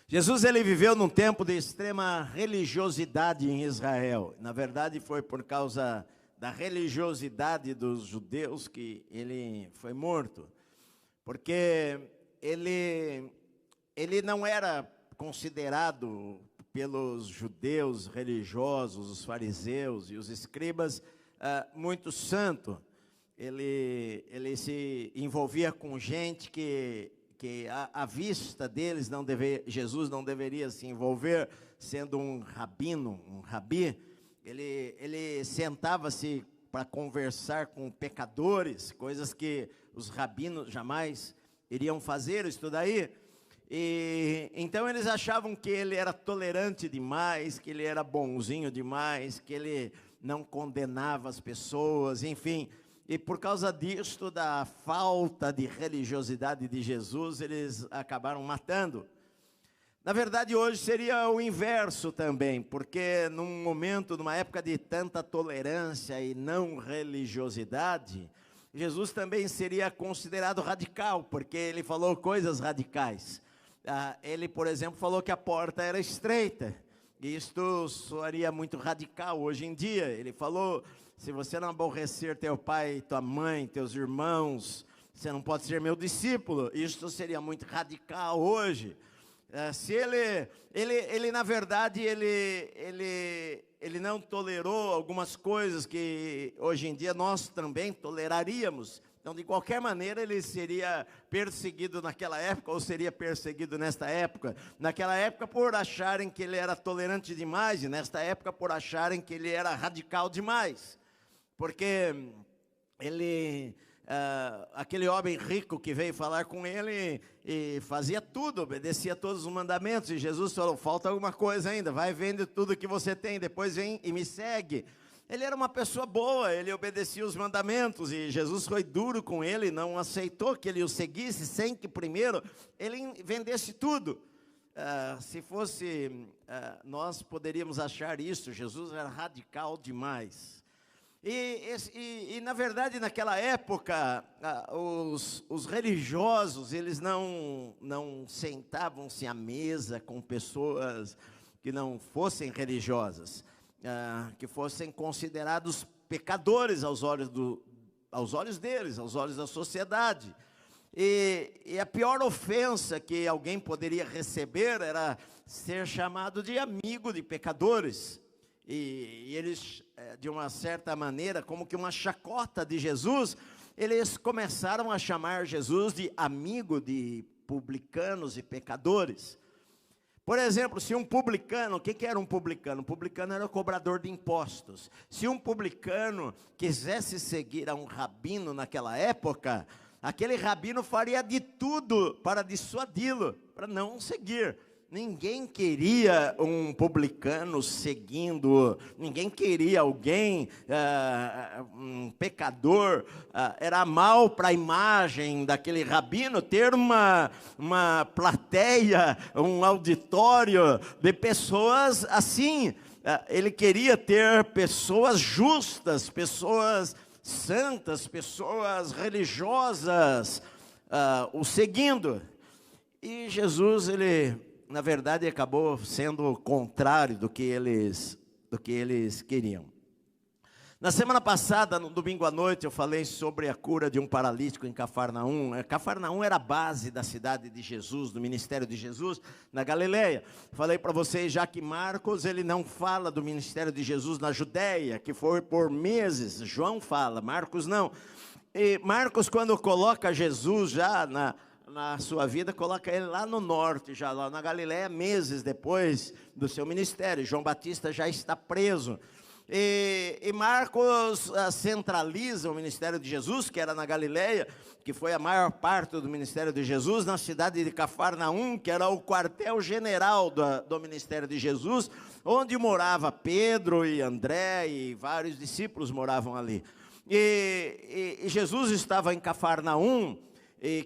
Jesus ele viveu num tempo de extrema religiosidade em Israel. Na verdade, foi por causa da religiosidade dos judeus que ele foi morto. Porque ele não era considerado pelos judeus religiosos, os fariseus e os escribas, muito santo. Ele se envolvia com gente que à vista deles Jesus não deveria se envolver, sendo um rabino, um rabi. Ele sentava-se para conversar com pecadores, coisas que os rabinos jamais iriam fazer, isso daí. E então eles achavam que ele era tolerante demais, que ele era bonzinho demais, que ele não condenava as pessoas, enfim. E por causa disto, da falta de religiosidade de Jesus, eles acabaram matando. Na verdade, hoje seria o inverso também, porque num momento, numa época de tanta tolerância e não religiosidade, Jesus também seria considerado radical, porque ele falou coisas radicais. Ele, por exemplo, falou que a porta era estreita. Isto soaria muito radical hoje em dia. Ele falou: se você não aborrecer teu pai, tua mãe, teus irmãos, você não pode ser meu discípulo. Isto seria muito radical hoje. Se ele na verdade, ele não tolerou algumas coisas que hoje em dia nós também toleraríamos. Então, de qualquer maneira, ele seria perseguido naquela época, ou seria perseguido nesta época. Naquela época, por acharem que ele era tolerante demais, e nesta época, por acharem que ele era radical demais. Porque aquele homem rico que veio falar com ele, e fazia tudo, obedecia todos os mandamentos, e Jesus falou: falta alguma coisa ainda, vai vende tudo que você tem, depois vem e me segue. Ele era uma pessoa boa, ele obedecia os mandamentos, e Jesus foi duro com ele, não aceitou que ele o seguisse, sem que primeiro ele vendesse tudo. Se fosse, nós poderíamos achar isso, Jesus era radical demais. E na verdade, naquela época, os religiosos, eles não sentavam-se à mesa com pessoas que não fossem religiosas, que fossem considerados pecadores aos olhos deles, aos olhos da sociedade. E a pior ofensa que alguém poderia receber era ser chamado de amigo de pecadores. E eles, de uma certa maneira, como que uma chacota de Jesus, eles começaram a chamar Jesus de amigo de publicanos e pecadores. Por exemplo, se um publicano, o que era um publicano? Um publicano era o cobrador de impostos. Se um publicano quisesse seguir a um rabino naquela época, aquele rabino faria de tudo para dissuadi-lo, para não seguir. Ninguém queria um publicano seguindo, ninguém queria alguém, um pecador. Era mal para a imagem daquele rabino ter uma plateia, um auditório de pessoas assim. Ele queria ter pessoas justas, pessoas santas, pessoas religiosas, o seguindo. E Jesus, na verdade, acabou sendo o contrário do que eles queriam. Na semana passada, no domingo à noite, eu falei sobre a cura de um paralítico em Cafarnaum. Cafarnaum era a base da cidade de Jesus, do ministério de Jesus, na Galileia. Falei para vocês já que Marcos, ele não fala do ministério de Jesus na Judéia, que foi por meses. João fala, Marcos não. E Marcos, quando coloca Jesus já na sua vida, coloca ele lá no norte, já lá na Galileia, meses depois do seu ministério. João Batista já está preso. E Marcos centraliza o ministério de Jesus, que era na Galileia, que foi a maior parte do ministério de Jesus, na cidade de Cafarnaum, que era o quartel-general do ministério de Jesus, onde morava Pedro e André, e vários discípulos moravam ali. E Jesus estava em Cafarnaum,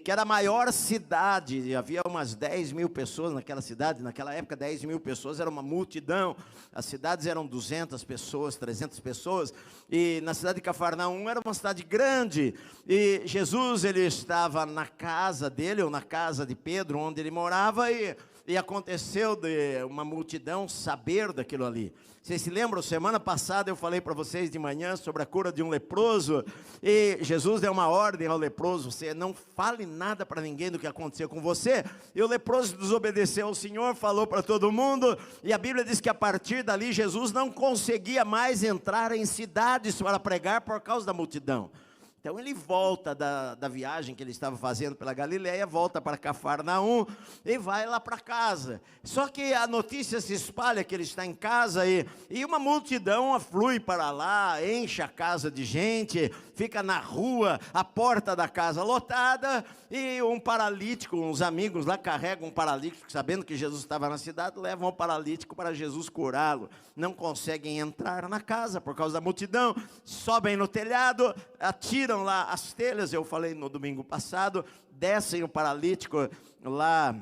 que era a maior cidade, havia umas 10 mil pessoas naquela cidade. Naquela época 10 mil pessoas era uma multidão. As cidades eram 200 pessoas, 300 pessoas, e na cidade de Cafarnaum era uma cidade grande. E Jesus, ele estava na casa dele, ou na casa de Pedro, onde ele morava, e e aconteceu de uma multidão saber daquilo ali. Vocês se lembram, semana passada eu falei para vocês de manhã sobre a cura de um leproso, e Jesus deu uma ordem ao leproso: você não fale nada para ninguém do que aconteceu com você. E o leproso desobedeceu ao Senhor, falou para todo mundo, e a Bíblia diz que a partir dali Jesus não conseguia mais entrar em cidades para pregar por causa da multidão. Então ele volta da viagem que ele estava fazendo pela Galileia, volta para Cafarnaum e vai lá para casa. Só que a notícia se espalha que ele está em casa e uma multidão aflui para lá, enche a casa de gente, fica na rua, a porta da casa lotada, e um paralítico, uns amigos lá carregam um paralítico, sabendo que Jesus estava na cidade, levam o paralítico para Jesus curá-lo. Não conseguem entrar na casa por causa da multidão, sobem no telhado, atiram lá as telhas, eu falei no domingo passado, descem o paralítico lá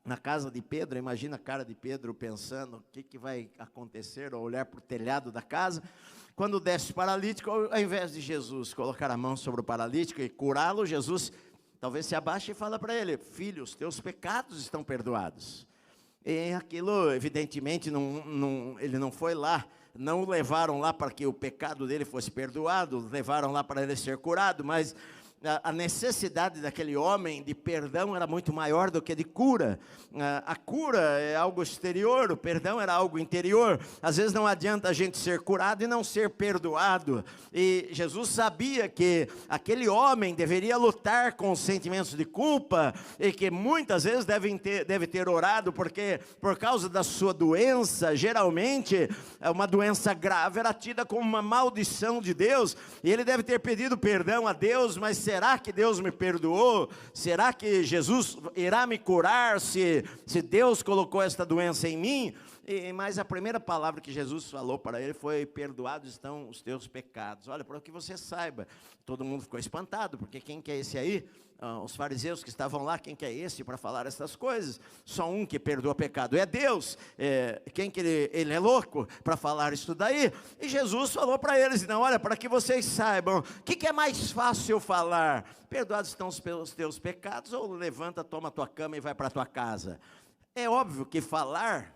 na casa de Pedro. Imagina a cara de Pedro pensando, o que vai acontecer, ao olhar para o telhado da casa. Quando desce o paralítico, ao invés de Jesus colocar a mão sobre o paralítico e curá-lo, Jesus talvez se abaixe e fala para ele: filho, os teus pecados estão perdoados. E aquilo, evidentemente, ele não foi lá, não o levaram lá para que o pecado dele fosse perdoado, levaram lá para ele ser curado, mas a necessidade daquele homem de perdão era muito maior do que de cura. A cura é algo exterior, o perdão era algo interior. Às vezes não adianta a gente ser curado e não ser perdoado. E Jesus sabia que aquele homem deveria lutar com os sentimentos de culpa, e que muitas vezes deve ter orado, porque por causa da sua doença, geralmente uma doença grave era tida como uma maldição de Deus, e ele deve ter pedido perdão a Deus, mas será que Deus me perdoou? Será que Jesus irá me curar se Deus colocou esta doença em mim? Mas a primeira palavra que Jesus falou para ele foi: perdoados estão os teus pecados. Olha, para que você saiba, todo mundo ficou espantado, porque quem que é esse aí? Os fariseus que estavam lá, quem que é esse para falar essas coisas? Só um que perdoa pecado é Deus. Quem que ele é louco para falar isso daí? E Jesus falou para eles: não, olha, para que vocês saibam, o que é mais fácil falar? Perdoados estão os teus pecados, ou levanta, toma a tua cama e vai para a tua casa? É óbvio que falar,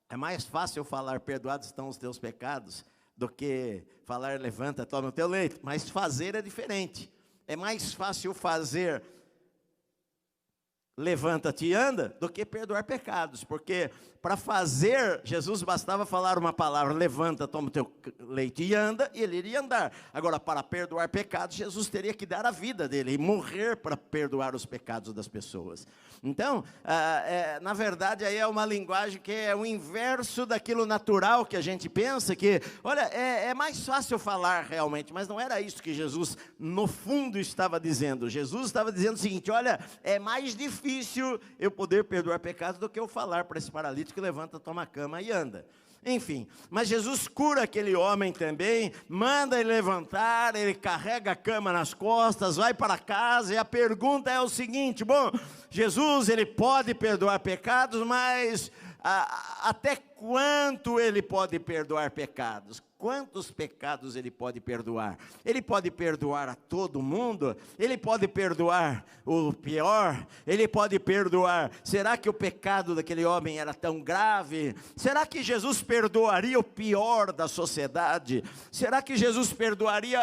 é mais fácil falar perdoados estão os teus pecados do que falar levanta, toma o teu leito. Mas fazer é diferente. É mais fácil fazer levanta-te e anda do que perdoar pecados, porque para fazer, Jesus bastava falar uma palavra: levanta, toma o teu leite e anda, e ele iria andar. Agora, para perdoar pecados, Jesus teria que dar a vida dele e morrer para perdoar os pecados das pessoas. Então, na verdade, aí é uma linguagem que é o inverso daquilo natural que a gente pensa, que, olha, é mais fácil falar realmente, mas não era isso que Jesus, no fundo, estava dizendo. Jesus estava dizendo o seguinte: olha, é mais difícil eu poder perdoar pecados do que eu falar para esse paralítico que levanta, toma a cama e anda. Enfim, mas Jesus cura aquele homem também, manda ele levantar, ele carrega a cama nas costas, vai para casa, e a pergunta é o seguinte: bom, Jesus, ele pode perdoar pecados, mas até quanto ele pode perdoar pecados? Quantos pecados ele pode perdoar? Ele pode perdoar a todo mundo? Ele pode perdoar o pior? Ele pode perdoar? Será que o pecado daquele homem era tão grave? Será que Jesus perdoaria o pior da sociedade? Será que Jesus perdoaria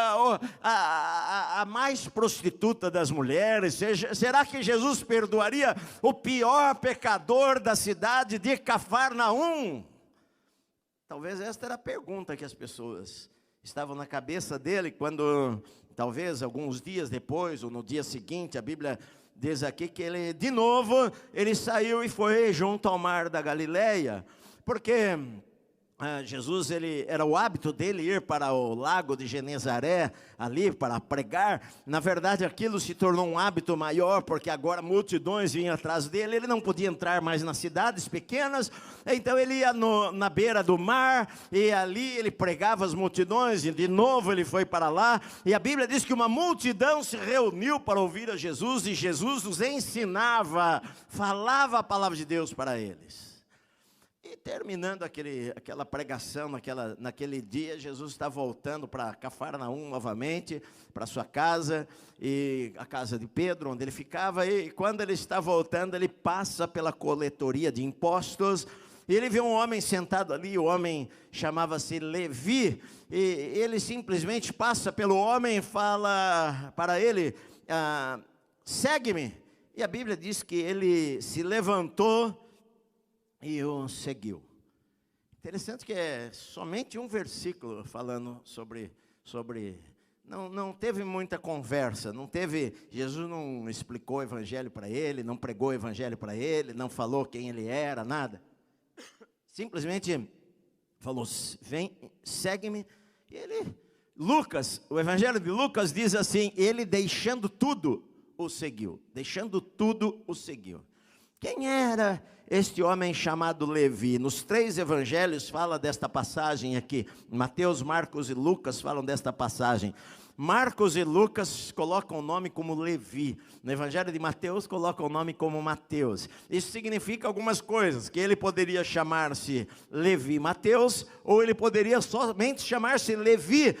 a mais prostituta das mulheres? Será que Jesus perdoaria o pior pecador da cidade de Cafarnaum? Talvez esta era a pergunta que as pessoas estavam na cabeça dele, quando, talvez, alguns dias depois, ou no dia seguinte, a Bíblia diz aqui que ele, de novo, ele saiu e foi junto ao mar da Galileia, porque Jesus, era o hábito dele ir para o lago de Genezaré, ali para pregar. Na verdade, aquilo se tornou um hábito maior, porque agora multidões vinham atrás dele, ele não podia entrar mais nas cidades pequenas, então ele ia na beira do mar, e ali ele pregava as multidões, e de novo ele foi para lá, e a Bíblia diz que uma multidão se reuniu para ouvir a Jesus, e Jesus os ensinava, falava a palavra de Deus para eles. E terminando aquela pregação, naquele dia, Jesus está voltando para Cafarnaum novamente, para sua casa, e a casa de Pedro, onde ele ficava, e quando ele está voltando, ele passa pela coletoria de impostos, e ele vê um homem sentado ali, o homem chamava-se Levi, e ele simplesmente passa pelo homem e fala para ele, segue-me. E a Bíblia diz que ele se levantou e o seguiu. Interessante que é somente um versículo falando sobre não teve muita conversa, Jesus não explicou o evangelho para ele, não pregou o evangelho para ele, não falou quem ele era, nada. Simplesmente falou, vem, segue-me. E o evangelho de Lucas diz assim, ele deixando tudo, o seguiu. Deixando tudo, o seguiu. Quem era este homem chamado Levi? Nos 3 evangelhos fala desta passagem aqui. Mateus, Marcos e Lucas falam desta passagem. Marcos e Lucas colocam o nome como Levi. No evangelho de Mateus colocam o nome como Mateus. Isso significa algumas coisas, que ele poderia chamar-se Levi Mateus, ou ele poderia somente chamar-se Levi,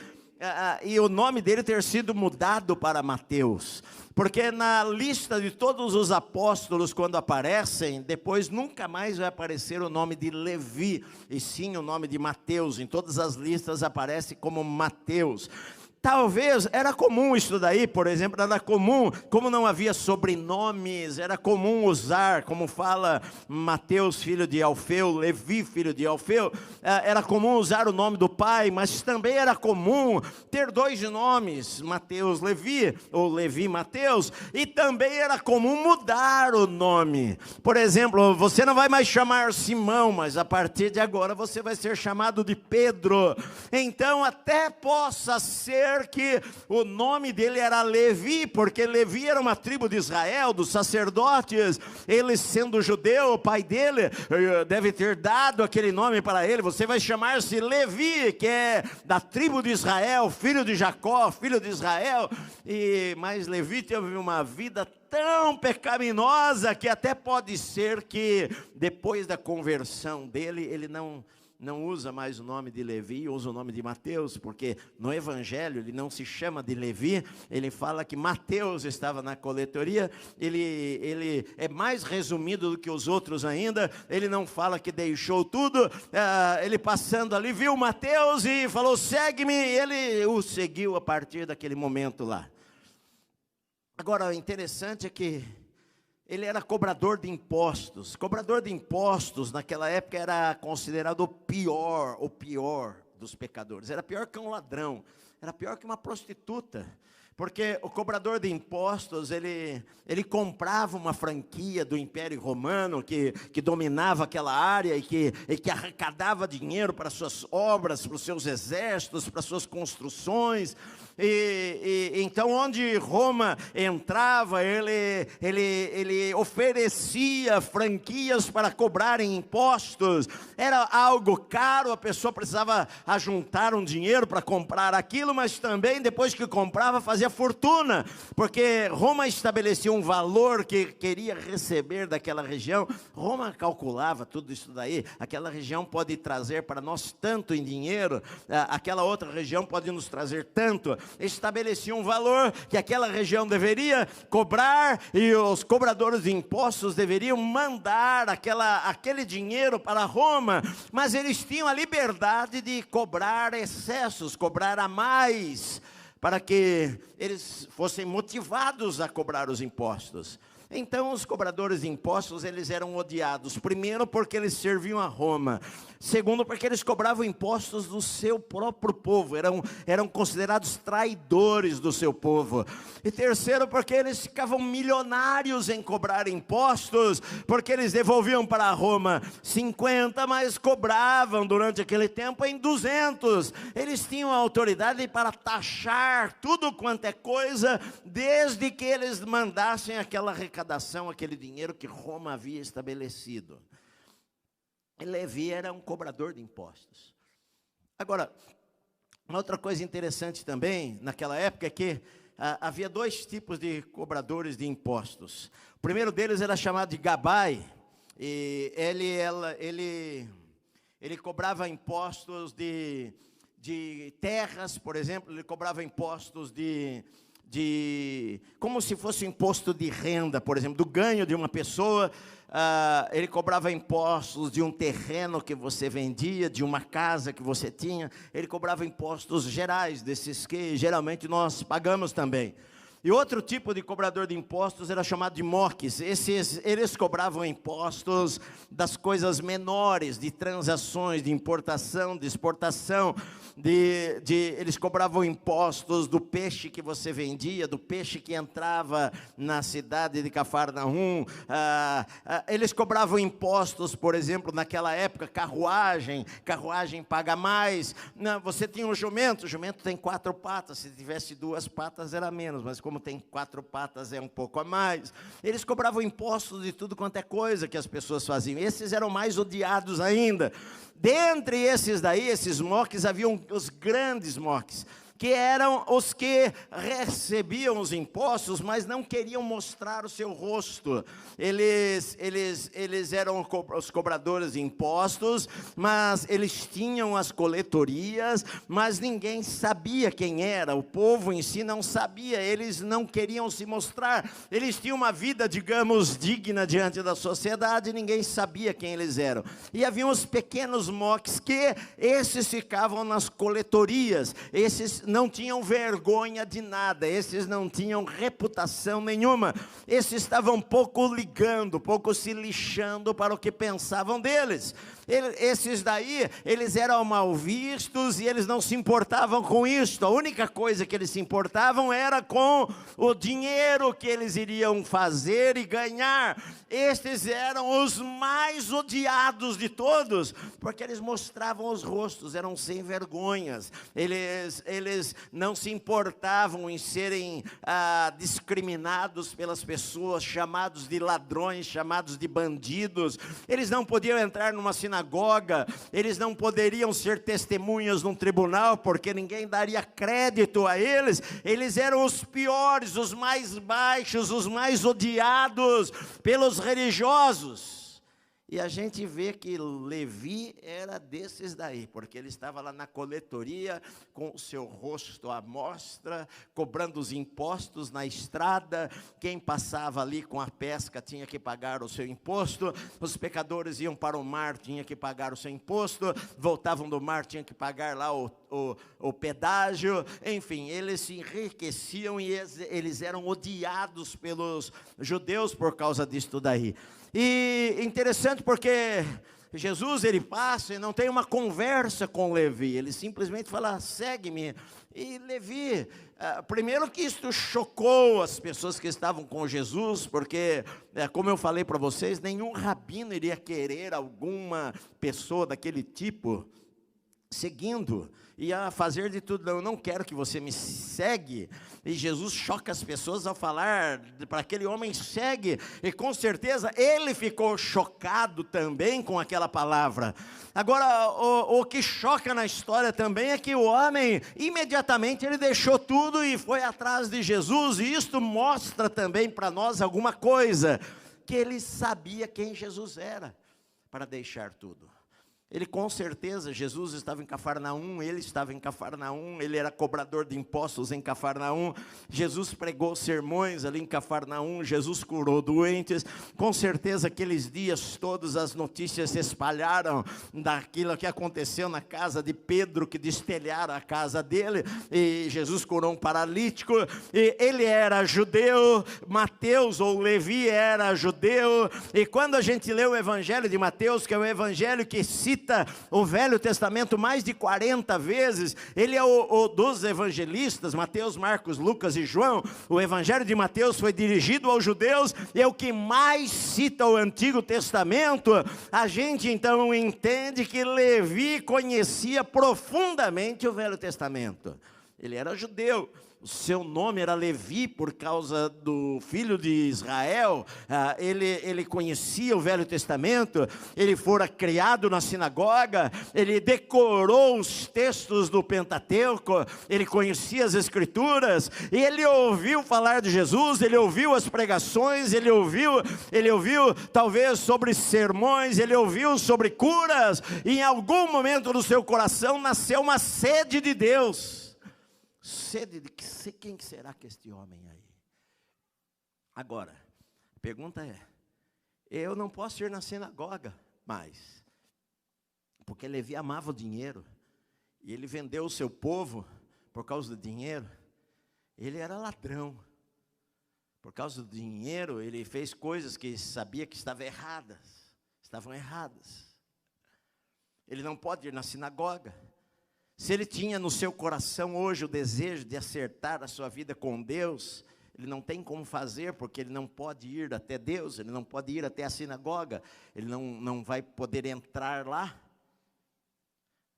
e o nome dele ter sido mudado para Mateus, porque na lista de todos os apóstolos, quando aparecem, depois nunca mais vai aparecer o nome de Levi, e sim o nome de Mateus. Em todas as listas aparece como Mateus. Talvez, era comum isso daí, por exemplo, era comum, como não havia sobrenomes, era comum usar, como fala Mateus, filho de Alfeu, Levi, filho de Alfeu, era comum usar o nome do pai, mas também era comum ter 2 nomes, Mateus, Levi, ou Levi, Mateus, e também era comum mudar o nome. Por exemplo, você não vai mais chamar Simão, mas a partir de agora você vai ser chamado de Pedro. Então, até possa ser que o nome dele era Levi, porque Levi era uma tribo de Israel, dos sacerdotes. Ele, sendo judeu, o pai dele deve ter dado aquele nome para ele. Você vai chamar-se Levi, que é da tribo de Israel, filho de Jacó, filho de Israel. Mas Levi teve uma vida tão pecaminosa que até pode ser que depois da conversão dele, ele não usa mais o nome de Levi, usa o nome de Mateus, porque no evangelho ele não se chama de Levi, ele fala que Mateus estava na coletoria, ele é mais resumido do que os outros ainda, ele não fala que deixou tudo, ele passando ali, viu Mateus e falou, segue-me, e ele o seguiu a partir daquele momento lá. Agora, o interessante é que ele era cobrador de impostos. Cobrador de impostos, naquela época, era considerado o pior dos pecadores. Era pior que um ladrão, era pior que uma prostituta. Porque o cobrador de impostos, ele comprava uma franquia do Império Romano, que dominava aquela área e que arrecadava dinheiro para suas obras, para os seus exércitos, para suas construções. Então, onde Roma entrava, ele oferecia franquias para cobrarem impostos. Era algo caro, a pessoa precisava ajuntar um dinheiro para comprar aquilo, mas também, depois que comprava, fazia fortuna, porque Roma estabelecia um valor que queria receber daquela região. Roma calculava tudo isso daí. Aquela região pode trazer para nós tanto em dinheiro, aquela outra região pode nos trazer tanto. Estabelecia um valor que aquela região deveria cobrar, e os cobradores de impostos deveriam mandar aquele dinheiro para Roma, mas eles tinham a liberdade de cobrar excessos, cobrar a mais, para que eles fossem motivados a cobrar os impostos. Então, os cobradores de impostos, eles eram odiados. Primeiro, porque eles serviam a Roma. Segundo, porque eles cobravam impostos do seu próprio povo. Eram considerados traidores do seu povo. E terceiro, porque eles ficavam milionários em cobrar impostos, porque eles devolviam para Roma 50, mas cobravam durante aquele tempo em 200. Eles tinham a autoridade para taxar tudo quanto é coisa, desde que eles mandassem aquela arrecadação, aquele dinheiro que Roma havia estabelecido. E Levi era um cobrador de impostos. Agora, uma outra coisa interessante também, naquela época, é que havia 2 tipos de cobradores de impostos. O primeiro deles era chamado de Gabai. e ele cobrava impostos de terras, por exemplo. Ele cobrava impostos como se fosse imposto de renda, por exemplo, do ganho de uma pessoa. Ele cobrava impostos de um terreno que você vendia, de uma casa que você tinha. Ele cobrava impostos gerais, desses que geralmente nós pagamos também. E outro tipo de cobrador de impostos era chamado de moques. Eles cobravam impostos das coisas menores, de transações, de importação, de exportação. Eles cobravam impostos do peixe que você vendia, do peixe que entrava na cidade de Cafarnaum. Eles cobravam impostos, por exemplo, naquela época, carruagem paga mais. Não, você tinha um jumento, o jumento tem 4 patas, se tivesse 2 patas era menos, mas como tem 4 patas é um pouco a mais. Eles cobravam impostos de tudo quanto é coisa que as pessoas faziam. Esses eram mais odiados ainda. Dentre esses daí, esses moques, haviam os grandes moques, que eram os que recebiam os impostos, mas não queriam mostrar o seu rosto. Eles eram os cobradores de impostos, mas eles tinham as coletorias, mas ninguém sabia quem era. O povo em si não sabia, eles não queriam se mostrar. Eles tinham uma vida, digamos, digna diante da sociedade, ninguém sabia quem eles eram. E havia uns pequenos moques que esses ficavam nas coletorias. Esses não tinham vergonha de nada, esses não tinham reputação nenhuma, esses estavam pouco ligando, pouco se lixando para o que pensavam deles. Esses daí, eles eram mal vistos e eles não se importavam com isso. A única coisa que eles se importavam era com o dinheiro que eles iriam fazer e ganhar. Estes eram os mais odiados de todos, porque eles mostravam os rostos, eram sem vergonhas. Eles não se importavam em serem discriminados pelas pessoas, chamados de ladrões, chamados de bandidos. Eles não podiam entrar numa sinagoga, eles não poderiam ser testemunhas num tribunal, porque ninguém daria crédito a eles. Eles eram os piores, os mais baixos, os mais odiados pelos religiosos. E a gente vê que Levi era desses daí, porque ele estava lá na coletoria, com o seu rosto à mostra, cobrando os impostos na estrada. Quem passava ali com a pesca tinha que pagar o seu imposto. Os pecadores iam para o mar, tinha que pagar o seu imposto. Voltavam do mar, tinha que pagar lá o pedágio. Enfim, eles se enriqueciam e eles eram odiados pelos judeus por causa disso daí. E interessante porque Jesus, ele passa e não tem uma conversa com Levi, ele simplesmente fala, segue-me. E Levi, primeiro que isso chocou as pessoas que estavam com Jesus, porque, como eu falei para vocês, nenhum rabino iria querer alguma pessoa daquele tipo seguindo, ia fazer de tudo. Eu não quero que você me segue. E Jesus choca as pessoas ao falar para aquele homem, segue. E com certeza ele ficou chocado também com aquela palavra. Agora, o que choca na história também é que o homem, imediatamente, ele deixou tudo e foi atrás de Jesus. E isto mostra também para nós alguma coisa, que ele sabia quem Jesus era, para deixar tudo. Ele com certeza, Jesus estava em Cafarnaum, ele estava em Cafarnaum, ele era cobrador de impostos em Cafarnaum. Jesus pregou sermões ali em Cafarnaum, Jesus curou doentes. Com certeza aqueles dias todos as notícias se espalharam daquilo que aconteceu na casa de Pedro, que destelharam a casa dele, e Jesus curou um paralítico. E ele era judeu, Mateus ou Levi era judeu. E quando a gente lê o evangelho de Mateus, que é o evangelho que cita o Velho Testamento mais de 40 vezes, ele é o dos evangelistas, Mateus, Marcos, Lucas e João. O evangelho de Mateus foi dirigido aos judeus, e é o que mais cita o Antigo Testamento. A gente então entende que Levi conhecia profundamente o Velho Testamento. Ele era judeu, o seu nome era Levi por causa do filho de Israel, ele conhecia o Velho Testamento, ele fora criado na sinagoga, ele decorou os textos do Pentateuco, ele conhecia as Escrituras, e ele ouviu falar de Jesus, ele ouviu as pregações, ele ouviu talvez sobre sermões, ele ouviu sobre curas, e em algum momento do seu coração nasceu uma sede de Deus. Sede de quem será que este homem aí? Agora, a pergunta é, eu não posso ir na sinagoga mais, porque Levi amava o dinheiro, e ele vendeu o seu povo por causa do dinheiro. Ele era ladrão, por causa do dinheiro ele fez coisas que sabia que estavam erradas. Ele não pode ir na sinagoga. Se ele tinha no seu coração hoje o desejo de acertar a sua vida com Deus, ele não tem como fazer, porque ele não pode ir até Deus, ele não pode ir até a sinagoga, ele não vai poder entrar lá.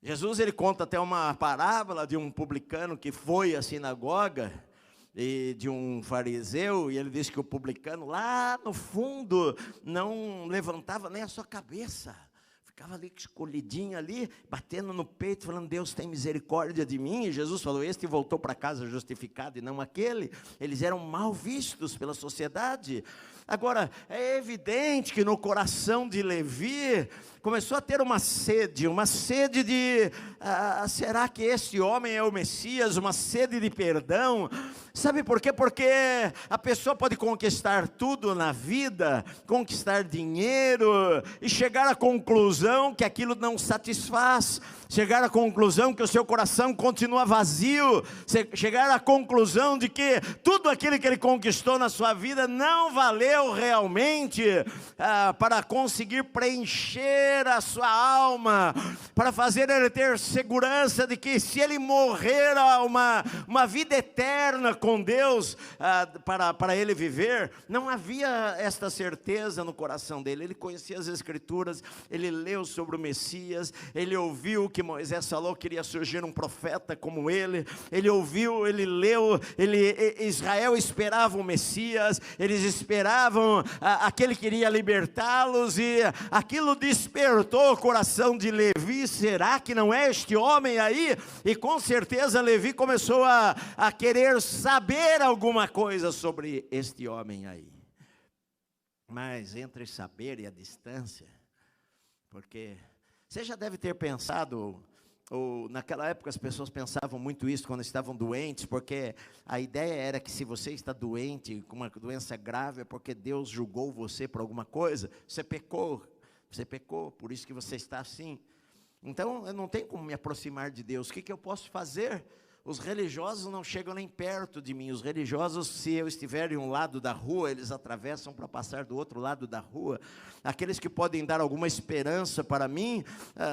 Jesus, ele conta até uma parábola de um publicano que foi à sinagoga, e de um fariseu, e ele diz que o publicano lá no fundo não levantava nem a sua cabeça, ficava ali escolhidinho ali, batendo no peito, falando, Deus tem misericórdia de mim. E Jesus falou, este voltou para casa justificado e não aquele. Eles eram mal vistos pela sociedade. Agora, é evidente que no coração de Levi começou a ter uma sede de, será que este homem é o Messias? Uma sede de perdão. Sabe por quê? Porque a pessoa pode conquistar tudo na vida, conquistar dinheiro, e chegar à conclusão que aquilo não satisfaz, chegar à conclusão que o seu coração continua vazio, chegar à conclusão de que tudo aquilo que ele conquistou na sua vida não valeu realmente para conseguir preencher a sua alma, para fazer ele ter segurança de que se ele morrer uma vida eterna com Deus, para ele viver, não havia esta certeza no coração dele. Ele conhecia as Escrituras, ele leu sobre o Messias, ele ouviu que Moisés falou que iria surgir um profeta como ele ouviu, ele leu, Israel esperava o Messias, eles esperavam aquele que iria libertá-los, e aquilo despertou o coração de Levi. Será que não é este homem aí? E com certeza Levi começou a querer saber alguma coisa sobre este homem aí. Mas entre saber e a distância, porque você já deve ter pensado, ou naquela época as pessoas pensavam muito isso quando estavam doentes, porque a ideia era que se você está doente, com uma doença grave, é porque Deus julgou você por alguma coisa, você pecou, por isso que você está assim. Então eu não tenho como me aproximar de Deus, o que eu posso fazer? Os religiosos não chegam nem perto de mim. Os religiosos, se eu estiver em um lado da rua, eles atravessam para passar do outro lado da rua. Aqueles que podem dar alguma esperança para mim,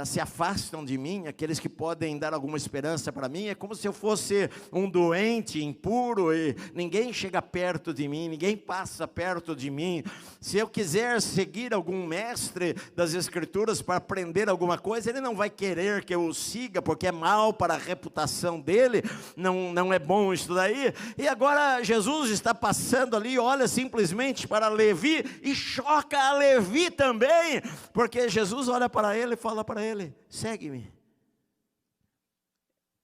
se afastam de mim. Aqueles que podem dar alguma esperança para mim, é como se eu fosse um doente, impuro, e ninguém chega perto de mim, ninguém passa perto de mim. Se eu quiser seguir algum mestre das Escrituras para aprender alguma coisa, ele não vai querer que eu o siga, porque é mal para a reputação dele. Não é bom isso daí. E agora Jesus está passando ali, olha simplesmente para Levi e choca a Levi também, porque Jesus olha para ele e fala para ele, segue-me.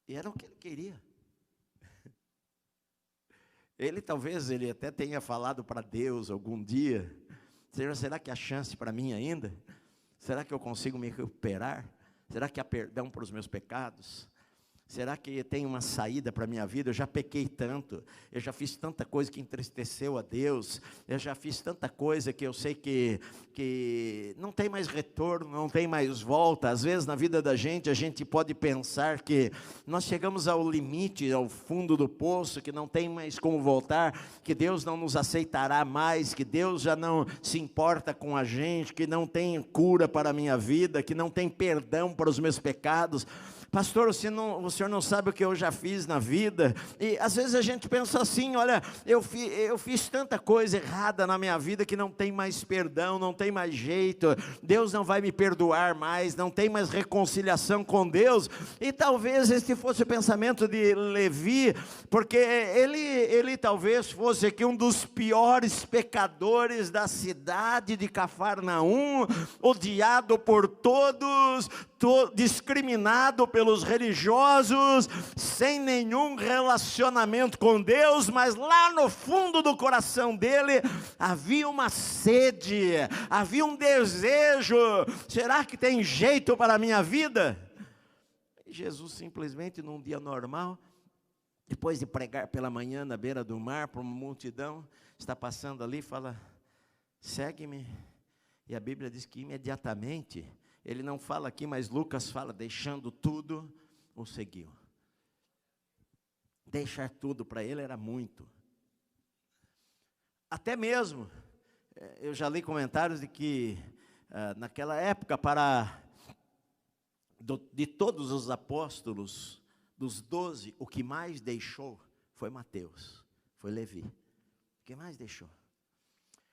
E era o que ele queria. Talvez ele até tenha falado para Deus algum dia, será que há chance para mim ainda? Será que eu consigo me recuperar? Será que há perdão para os meus pecados? Será que tem uma saída para a minha vida? Eu já pequei tanto, eu já fiz tanta coisa que entristeceu a Deus, eu já fiz tanta coisa que eu sei que não tem mais retorno, não tem mais volta. Às vezes na vida da gente, a gente pode pensar que nós chegamos ao limite, ao fundo do poço, que não tem mais como voltar, que Deus não nos aceitará mais, que Deus já não se importa com a gente, que não tem cura para a minha vida, que não tem perdão para os meus pecados. Pastor, o senhor não sabe o que eu já fiz na vida. E às vezes a gente pensa assim, olha, eu fiz tanta coisa errada na minha vida que não tem mais perdão, não tem mais jeito, Deus não vai me perdoar mais, não tem mais reconciliação com Deus. E talvez este fosse o pensamento de Levi, porque ele talvez fosse aqui um dos piores pecadores da cidade de Cafarnaum, odiado por todos, discriminado pelos religiosos, sem nenhum relacionamento com Deus, mas lá no fundo do coração dele havia uma sede, havia um desejo. Será que tem jeito para a minha vida? E Jesus simplesmente num dia normal, depois de pregar pela manhã na beira do mar para uma multidão, está passando ali e fala: segue-me. E a Bíblia diz que imediatamente, ele não fala aqui, mas Lucas fala, deixando tudo, o seguiu. Deixar tudo para ele era muito. Até mesmo, eu já li comentários de que, naquela época, de todos os apóstolos, dos 12, o que mais deixou foi Mateus, foi Levi. O que mais deixou?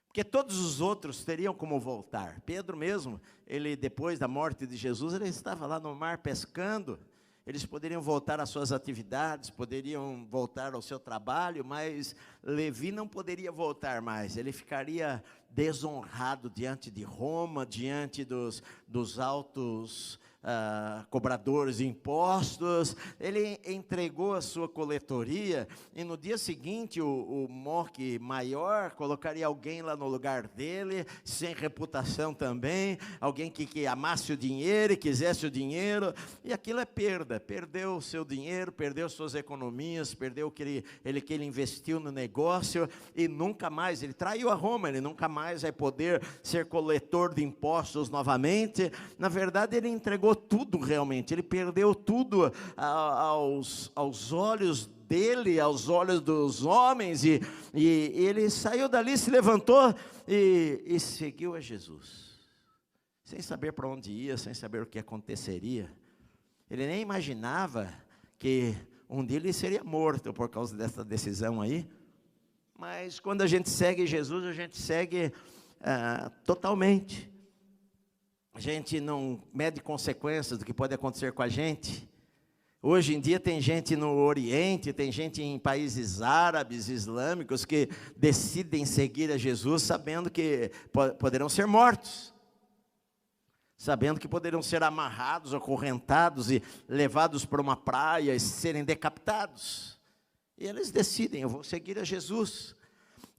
Porque todos os outros teriam como voltar. Pedro mesmo, ele depois da morte de Jesus, ele estava lá no mar pescando. Eles poderiam voltar às suas atividades, poderiam voltar ao seu trabalho, mas Levi não poderia voltar mais. Ele ficaria desonrado diante de Roma, diante dos altos cobradores de impostos. Ele entregou a sua coletoria, e no dia seguinte o moque maior colocaria alguém lá no lugar dele, sem reputação também, alguém que amasse o dinheiro e quisesse o dinheiro, e aquilo é perda. Perdeu o seu dinheiro, perdeu suas economias, perdeu o que ele investiu no negócio, e nunca mais, ele traiu a Roma, ele nunca mais vai poder ser coletor de impostos novamente. Na verdade, ele entregou tudo realmente, ele perdeu tudo aos olhos dele, aos olhos dos homens, e ele saiu dali, se levantou e seguiu a Jesus, sem saber para onde ia, sem saber o que aconteceria. Ele nem imaginava que um dia ele seria morto por causa dessa decisão aí, mas quando a gente segue Jesus, a gente segue totalmente. A gente não mede consequências do que pode acontecer com a gente. Hoje em dia tem gente no Oriente, tem gente em países árabes, islâmicos, que decidem seguir a Jesus sabendo que poderão ser mortos, sabendo que poderão ser amarrados, acorrentados e levados para uma praia e serem decapitados. E eles decidem: eu vou seguir a Jesus.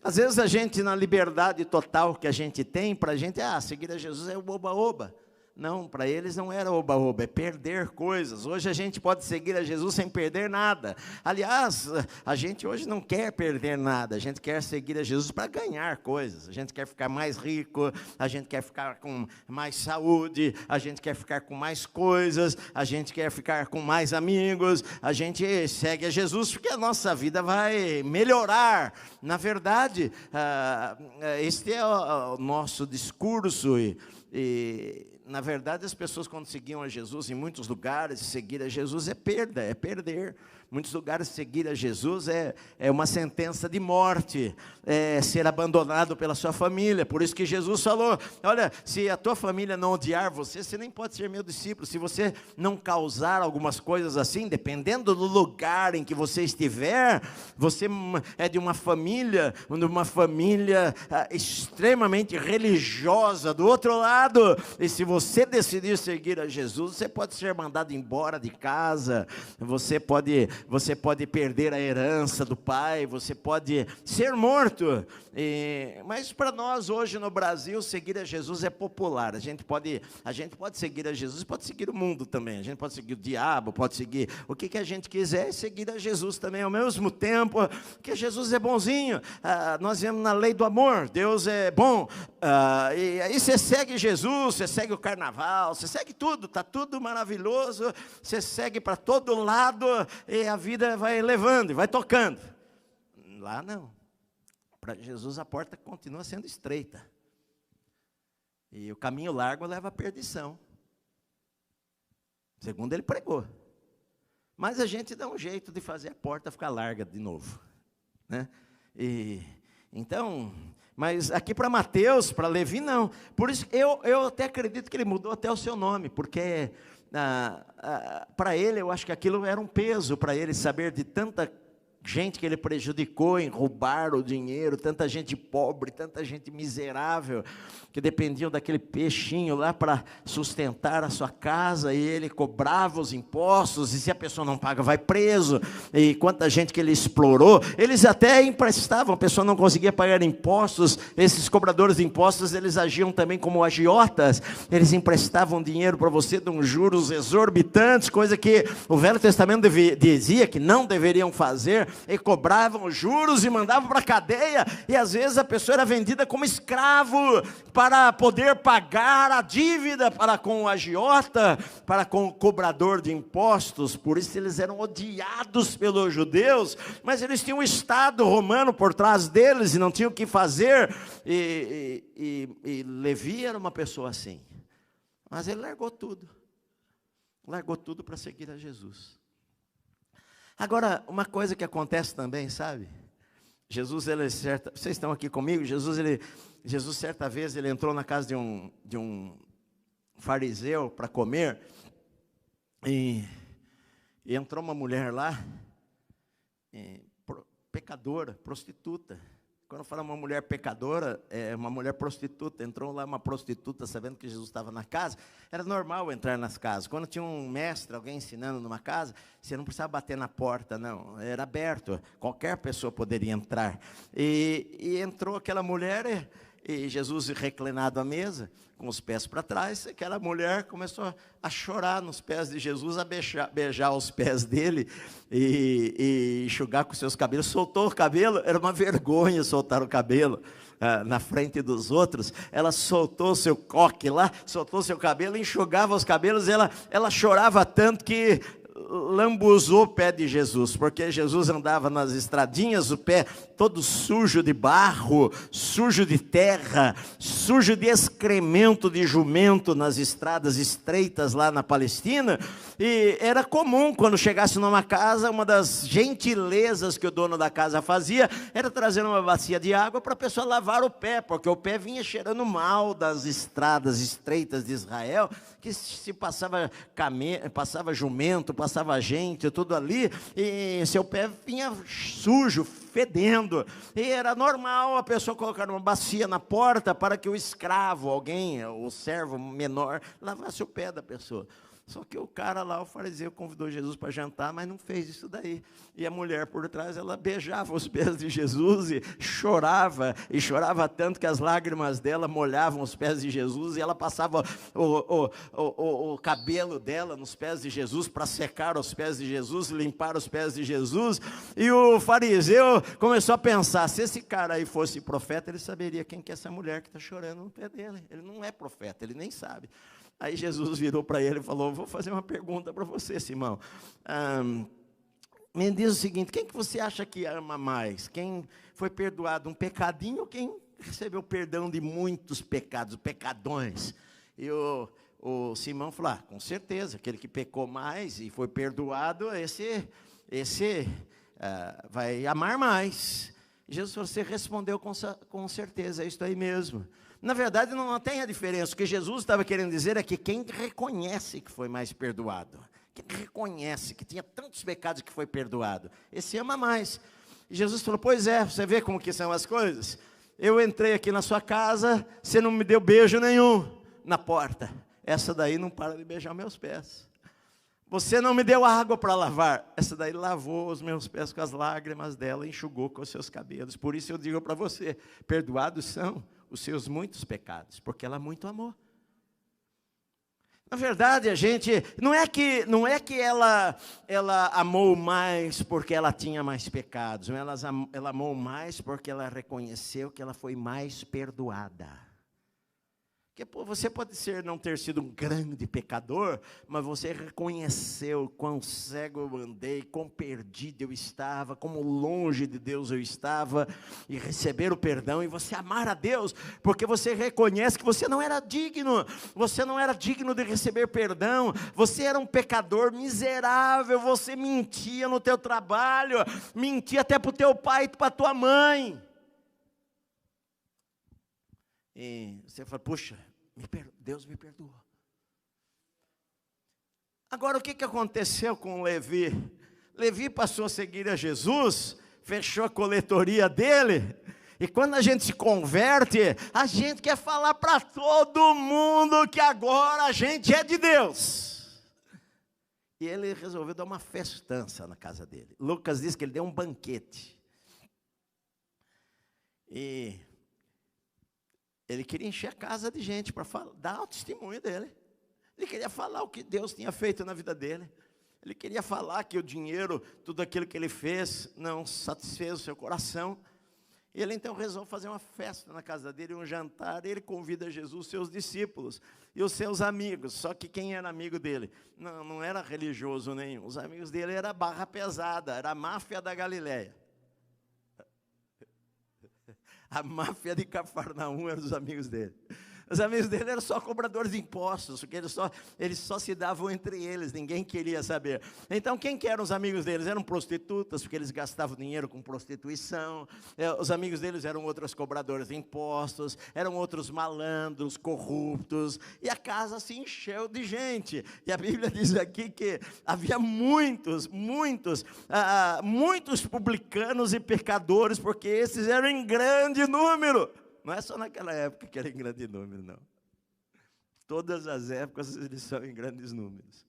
Às vezes a gente, na liberdade total que a gente tem, para a gente, seguir a Jesus é o oba-oba. Não, para eles não era oba-oba, é perder coisas. Hoje a gente pode seguir a Jesus sem perder nada. Aliás, a gente hoje não quer perder nada, a gente quer seguir a Jesus para ganhar coisas. A gente quer ficar mais rico, a gente quer ficar com mais saúde, a gente quer ficar com mais coisas, a gente quer ficar com mais amigos. A gente segue a Jesus porque a nossa vida vai melhorar. Na verdade, este é o nosso discurso, e na verdade, as pessoas, quando seguiam a Jesus, em muitos lugares, seguir a Jesus é perda, é perder. Muitos lugares, seguir a Jesus é uma sentença de morte, é ser abandonado pela sua família. Por isso que Jesus falou: olha, se a tua família não odiar você, você nem pode ser meu discípulo. Se você não causar algumas coisas assim, dependendo do lugar em que você estiver, você é de uma família extremamente religiosa do outro lado, e se você decidir seguir a Jesus, você pode ser mandado embora de casa, você pode perder a herança do pai, você pode ser morto. Mas para nós hoje no Brasil, seguir a Jesus é popular. A gente pode seguir a Jesus, pode seguir o mundo também. A gente pode seguir o diabo, pode seguir o que a gente quiser, e seguir a Jesus também ao mesmo tempo, que Jesus é bonzinho. Nós vemos na lei do amor, Deus é bom. E aí você segue Jesus, você segue o carnaval, você segue tudo, está tudo maravilhoso, você segue para todo lado, e a vida vai levando, vai tocando. Lá não. Para Jesus a porta continua sendo estreita, e o caminho largo leva à perdição, segundo ele pregou. Mas a gente dá um jeito de fazer a porta ficar larga de novo, né? Então, mas aqui para Mateus, para Levi, não. Por isso, eu até acredito que ele mudou até o seu nome, porque para ele, eu acho que aquilo era um peso para ele, saber de tanta gente que ele prejudicou em roubar o dinheiro, tanta gente pobre, tanta gente miserável, que dependiam daquele peixinho lá para sustentar a sua casa, e ele cobrava os impostos, e se a pessoa não paga, vai preso, e quanta gente que ele explorou, eles até emprestavam, a pessoa não conseguia pagar impostos, esses cobradores de impostos, eles agiam também como agiotas, eles emprestavam dinheiro para você, de juros exorbitantes, coisa que o Velho Testamento dizia que não deveriam fazer, e cobravam juros e mandavam para a cadeia, e às vezes a pessoa era vendida como escravo, para poder pagar a dívida para com o agiota, para com o cobrador de impostos. Por isso eles eram odiados pelos judeus, mas eles tinham um Estado romano por trás deles, e não tinham o que fazer, e Levi era uma pessoa assim, mas ele largou tudo para seguir a Jesus. Agora, uma coisa que acontece também, sabe? Jesus, vocês estão aqui comigo? Jesus certa vez, ele entrou na casa de um fariseu para comer, e entrou uma mulher lá, pecadora, prostituta. Quando fala uma mulher pecadora, é uma mulher prostituta. Entrou lá uma prostituta, sabendo que Jesus estava na casa. Era normal entrar nas casas. Quando tinha um mestre, alguém ensinando numa casa, você não precisava bater na porta, não. Era aberto, qualquer pessoa poderia entrar. E entrou aquela mulher, e Jesus reclinado à mesa, com os pés para trás, aquela mulher começou a chorar nos pés de Jesus, a beijar os pés dele, e enxugar com seus cabelos. Soltou o cabelo, era uma vergonha soltar o cabelo na frente dos outros. Ela soltou seu coque lá, soltou seu cabelo, enxugava os cabelos, ela chorava tanto que lambuzou o pé de Jesus, porque Jesus andava nas estradinhas, o pé todo sujo de barro, sujo de terra, sujo de excremento de jumento nas estradas estreitas lá na Palestina, e era comum, quando chegasse numa casa, uma das gentilezas que o dono da casa fazia, era trazer uma bacia de água para a pessoa lavar o pé, porque o pé vinha cheirando mal das estradas estreitas de Israel, que se passava jumento, passava gente, tudo ali, e seu pé vinha sujo, fedendo, e era normal a pessoa colocar uma bacia na porta para que o escravo, alguém, o servo menor, lavasse o pé da pessoa. Só que o cara lá, o fariseu, convidou Jesus para jantar, mas não fez isso daí. E a mulher por trás, ela beijava os pés de Jesus e chorava tanto que as lágrimas dela molhavam os pés de Jesus, e ela passava o cabelo dela nos pés de Jesus para secar os pés de Jesus, limpar os pés de Jesus. E o fariseu começou a pensar, se esse cara aí fosse profeta, ele saberia quem que é essa mulher que está chorando no pé dele. Ele não é profeta, ele nem sabe. Aí Jesus virou para ele e falou, vou fazer uma pergunta para você, Simão. Me diz o seguinte, quem que você acha que ama mais? Quem foi perdoado um pecadinho ou quem recebeu perdão de muitos pecados, pecadões? E o Simão falou, com certeza, aquele que pecou mais e foi perdoado, esse vai amar mais. E Jesus falou, você respondeu com certeza, é isso aí mesmo. Na verdade, não tem a diferença. O que Jesus estava querendo dizer é que quem reconhece que foi mais perdoado, quem reconhece que tinha tantos pecados que foi perdoado, esse ama mais. E Jesus falou, pois é, você vê como que são as coisas? Eu entrei aqui na sua casa, você não me deu beijo nenhum na porta. Essa daí não para de beijar meus pés. Você não me deu água para lavar. Essa daí lavou os meus pés com as lágrimas dela, enxugou com os seus cabelos. Por isso eu digo para você, perdoados são os seus muitos pecados, porque ela muito amou. Na verdade, a gente, não é que ela amou mais porque ela tinha mais pecados, ela amou mais porque ela reconheceu que ela foi mais perdoada. Porque você pode não ter sido um grande pecador, mas você reconheceu quão cego eu andei, quão perdido eu estava, como longe de Deus eu estava, e receber o perdão, e você amar a Deus, porque você reconhece que você não era digno de receber perdão, você era um pecador miserável, você mentia no teu trabalho, mentia até para o teu pai e para a tua mãe. E você fala, puxa, Deus me perdoou. Agora o que aconteceu com Levi? Levi passou a seguir a Jesus, fechou a coletoria dele, e quando a gente se converte, a gente quer falar para todo mundo que agora a gente é de Deus. E ele resolveu dar uma festança na casa dele. Lucas diz que ele deu um banquete. E ele queria encher a casa de gente para dar o testemunho dele. Ele queria falar o que Deus tinha feito na vida dele. Ele queria falar que o dinheiro, tudo aquilo que ele fez, não satisfez o seu coração. E ele então resolve fazer uma festa na casa dele, um jantar. E ele convida Jesus, seus discípulos e os seus amigos. Só que quem era amigo dele? Não era religioso nenhum. Os amigos dele era barra pesada, era a máfia da Galileia. A máfia de Cafarnaum eram os amigos dele. Os amigos dele eram só cobradores de impostos, porque eles só se davam entre eles, ninguém queria saber. Então, quem que eram os amigos deles? Eram prostitutas, porque eles gastavam dinheiro com prostituição. Os amigos deles eram outros cobradores de impostos, eram outros malandros, corruptos. E a casa se encheu de gente. E a Bíblia diz aqui que havia muitos publicanos e pecadores, porque esses eram em grande número. Não é só naquela época que era em grande número, não. Todas as épocas eles são em grandes números.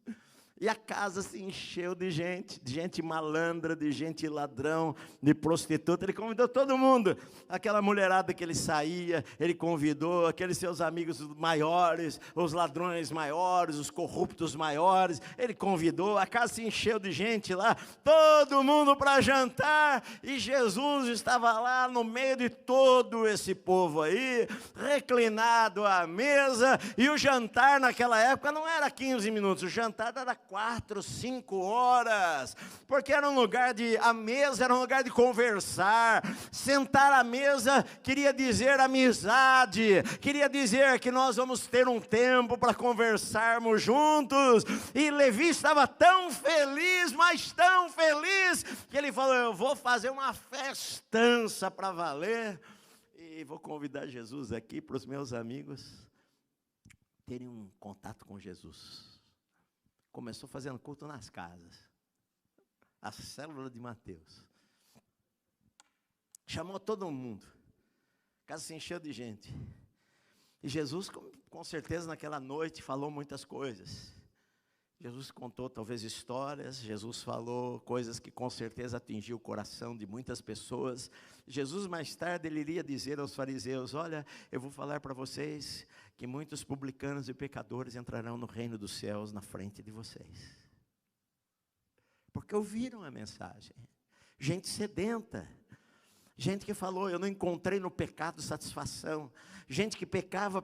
E a casa se encheu de gente malandra, de gente ladrão, de prostituta. Ele convidou todo mundo. Aquela mulherada que ele saía, ele convidou aqueles seus amigos maiores, os ladrões maiores, os corruptos maiores. Ele convidou, a casa se encheu de gente lá, todo mundo para jantar. E Jesus estava lá no meio de todo esse povo aí, reclinado à mesa. E o jantar naquela época não era 15 minutos, o jantar era 4, 5 horas, porque era a mesa era um lugar de conversar. Sentar à mesa queria dizer amizade, queria dizer que nós vamos ter um tempo para conversarmos juntos. E Levi estava tão feliz, mas tão feliz, que ele falou, eu vou fazer uma festança para valer, e vou convidar Jesus aqui para os meus amigos terem um contato com Jesus. Começou fazendo culto nas casas, a célula de Mateus. Chamou todo mundo, a casa se encheu de gente. E Jesus, com certeza, naquela noite, falou muitas coisas. Jesus contou talvez histórias, Jesus falou coisas que com certeza atingiu o coração de muitas pessoas. Jesus mais tarde ele iria dizer aos fariseus, olha, eu vou falar para vocês que muitos publicanos e pecadores entrarão no reino dos céus na frente de vocês. Porque ouviram a mensagem. Gente sedenta. Gente que falou, eu não encontrei no pecado satisfação. Gente que pecava,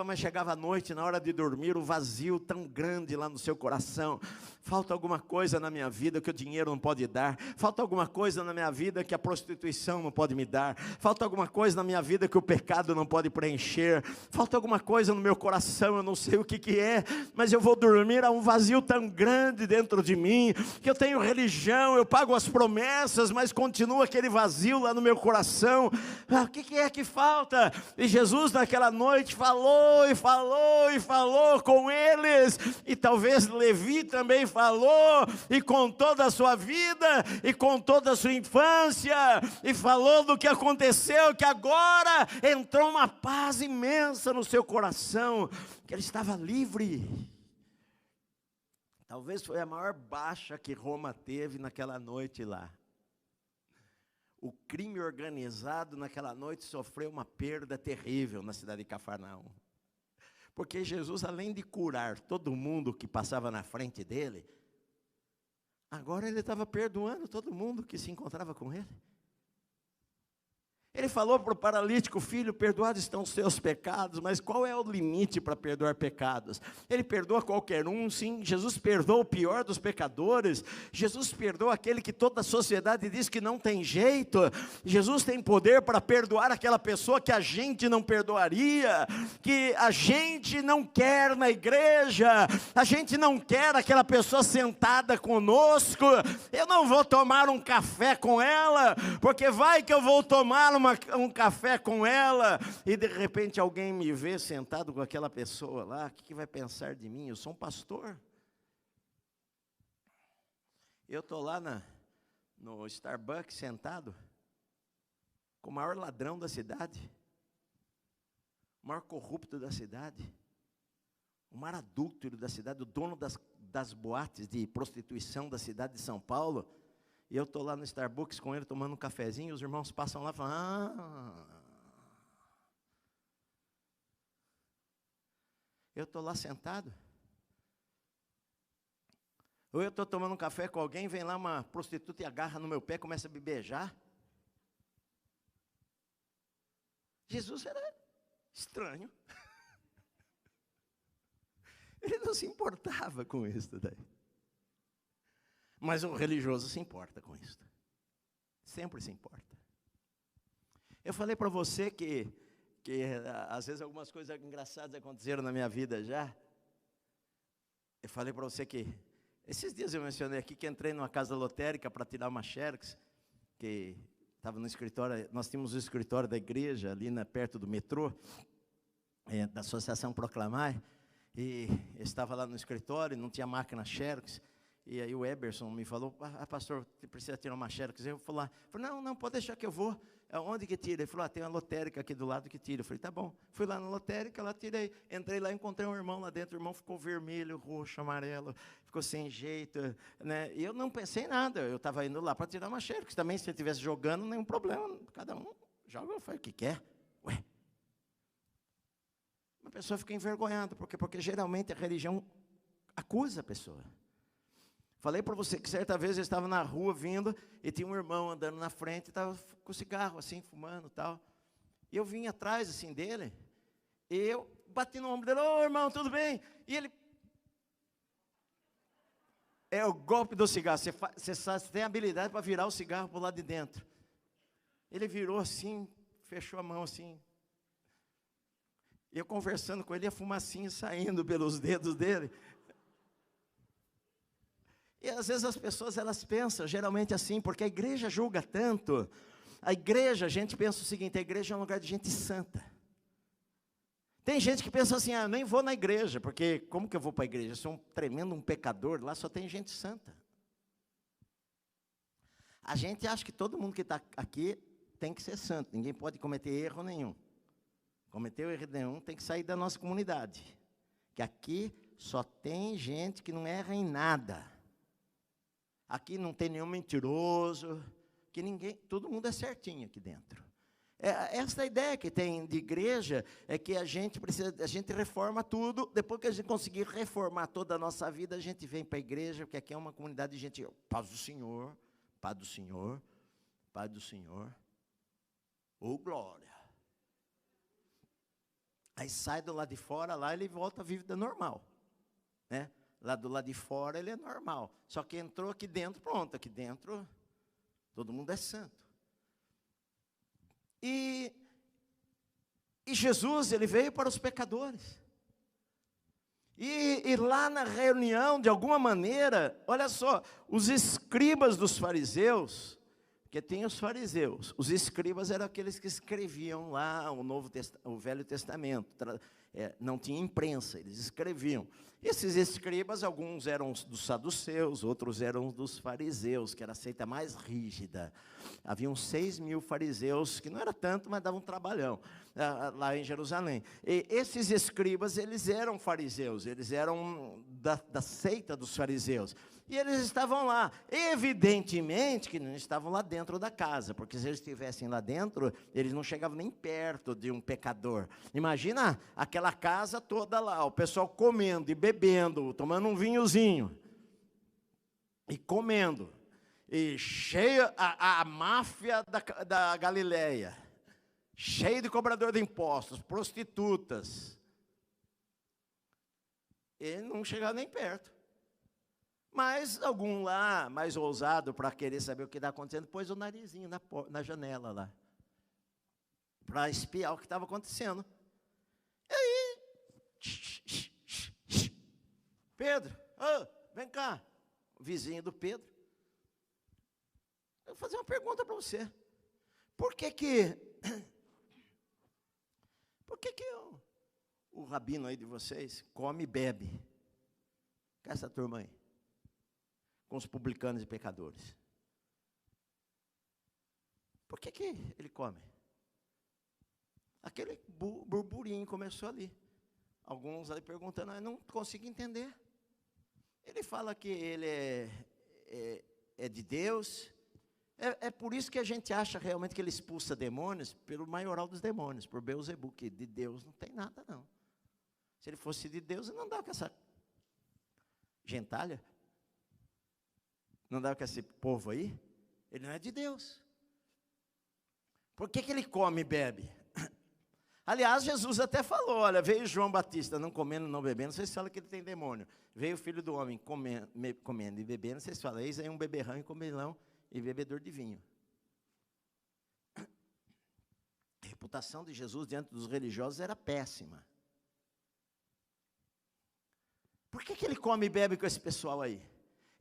mas chegava à noite, na hora de dormir, o vazio tão grande lá no seu coração. Falta alguma coisa na minha vida que o dinheiro não pode dar. Falta alguma coisa na minha vida que a prostituição não pode me dar. Falta alguma coisa na minha vida que o pecado não pode preencher. Falta alguma coisa no meu coração, eu não sei o que é, mas eu vou dormir, há um vazio tão grande dentro de mim, que eu tenho religião, eu pago as promessas, mas continua aquele vazio lá no meu coração. O que é que falta? E Jesus naquela noite falou e falou e falou com eles, e talvez Levi também falou, e com toda a sua vida, e com toda a sua infância, e falou do que aconteceu, que agora entrou uma paz imensa no seu coração, que ele estava livre. Talvez foi a maior baixa que Roma teve naquela noite lá. O crime organizado naquela noite sofreu uma perda terrível na cidade de Cafarnaum. Porque Jesus, além de curar todo mundo que passava na frente dele, agora ele estava perdoando todo mundo que se encontrava com ele. Ele falou para o paralítico: filho, perdoados estão os seus pecados. Mas qual é o limite para perdoar pecados? Ele perdoa qualquer um, sim. Jesus perdoa o pior dos pecadores. Jesus perdoa aquele que toda a sociedade diz que não tem jeito. Jesus tem poder para perdoar aquela pessoa que a gente não perdoaria, que a gente não quer na igreja, a gente não quer aquela pessoa sentada conosco. Eu não vou tomar um café com ela, porque vai que eu vou tomar um café com ela, e de repente alguém me vê sentado com aquela pessoa lá, o que vai pensar de mim? Eu sou um pastor. Eu estou lá no Starbucks sentado, com o maior ladrão da cidade, o maior corrupto da cidade, o maior adúltero da cidade, o dono das boates de prostituição da cidade de São Paulo. E eu estou lá no Starbucks com ele, tomando um cafezinho, e os irmãos passam lá e falam: eu estou lá sentado. Ou eu estou tomando um café com alguém, vem lá uma prostituta e agarra no meu pé, começa a me beijar. Jesus era estranho. Ele não se importava com isso daí. Mas o religioso se importa com isso. Sempre se importa. Eu falei para você que às vezes algumas coisas engraçadas aconteceram na minha vida já. Eu falei para você que esses dias eu mencionei aqui que entrei numa casa lotérica para tirar uma xerox, que estava no escritório. Nós tínhamos o escritório da igreja ali perto do metrô, da Associação Proclamar, e eu estava lá no escritório, não tinha máquina xerox. E aí o Eberson me falou: pastor, você precisa tirar uma xerox. Eu falei: não, pode deixar que eu vou. Onde que tira? Ele falou: tem uma lotérica aqui do lado que tira. Eu falei: tá bom. Fui lá na lotérica, lá tirei. Entrei lá, encontrei um irmão lá dentro. O irmão ficou vermelho, roxo, amarelo, ficou sem jeito, né? E eu não pensei nada. Eu estava indo lá para tirar uma xerox. Também, se eu estivesse jogando, nenhum problema. Cada um joga. Eu falei: o que quer? Ué. Uma pessoa fica envergonhada. Porque geralmente a religião acusa a pessoa. Falei para você que certa vez eu estava na rua vindo, e tinha um irmão andando na frente, estava com cigarro assim, fumando e tal. E eu vim atrás assim dele, e eu bati no ombro dele: ô irmão, tudo bem? E ele... É o golpe do cigarro, você tem habilidade para virar o cigarro para o lado de dentro. Ele virou assim, fechou a mão assim. Eu conversando com ele, a fumacinha saindo pelos dedos dele. E às vezes as pessoas, elas pensam geralmente assim, porque a igreja julga tanto. A igreja, a gente pensa o seguinte: a igreja é um lugar de gente santa. Tem gente que pensa assim: eu nem vou na igreja, porque como que eu vou para a igreja? Eu sou um tremendo pecador, lá só tem gente santa. A gente acha que todo mundo que está aqui tem que ser santo, ninguém pode cometer erro nenhum. Cometeu erro nenhum, tem que sair da nossa comunidade. Que aqui só tem gente que não erra em nada. Aqui não tem nenhum mentiroso, que ninguém, todo mundo é certinho aqui dentro. Essa ideia que tem de igreja é que a gente reforma tudo. Depois que a gente conseguir reformar toda a nossa vida, a gente vem para a igreja, porque aqui é uma comunidade de gente: paz do Senhor, paz do Senhor, paz do Senhor, ô glória. Aí sai do lado de fora, lá ele volta à vida normal, né? Lá do lado de fora ele é normal. Só que entrou aqui dentro, pronto, aqui dentro todo mundo é santo. E Jesus, ele veio para os pecadores. E lá na reunião, de alguma maneira, olha só, os escribas dos fariseus, porque tem os fariseus, os escribas eram aqueles que escreviam lá o Velho Testamento. Não tinha imprensa, eles escreviam. Esses escribas, alguns eram dos saduceus, outros eram dos fariseus, que era a seita mais rígida. Haviam 6.000 fariseus, que não era tanto, mas davam um trabalhão, lá em Jerusalém. E esses escribas, eles eram fariseus, eles eram da seita dos fariseus. E eles estavam lá, evidentemente que não estavam lá dentro da casa, porque se eles estivessem lá dentro, eles não chegavam nem perto de um pecador. Imagina aquela casa toda lá, o pessoal comendo e bebendo, tomando um vinhozinho, e comendo, e cheia a máfia da Galileia, cheio de cobrador de impostos, prostitutas. Ele não chegava nem perto. Mas algum lá, mais ousado, para querer saber o que está acontecendo, pôs o narizinho na janela lá, para espiar o que estava acontecendo. E aí, Pedro, vem cá, o vizinho do Pedro. Eu vou fazer uma pergunta para você. Por que o rabino aí de vocês come e bebe com essa turma aí? Com os publicanos e pecadores. Por que ele come? Aquele burburinho começou ali. Alguns ali perguntando, eu não consigo entender. Ele fala que ele é de Deus. É por isso que a gente acha realmente que ele expulsa demônios pelo maioral dos demônios, por Beelzebub, que de Deus não tem nada não. Se ele fosse de Deus, ele não andava com essa gentalha. Não dá com esse povo aí? Ele não é de Deus. Por que ele come e bebe? Aliás, Jesus até falou, olha, veio João Batista não comendo, não bebendo, vocês falam que ele tem demônio. Veio o Filho do Homem comendo e bebendo, vocês falam, eis aí um beberrão e comilão e bebedor de vinho. A reputação de Jesus diante dos religiosos era péssima. Por que ele come e bebe com esse pessoal aí?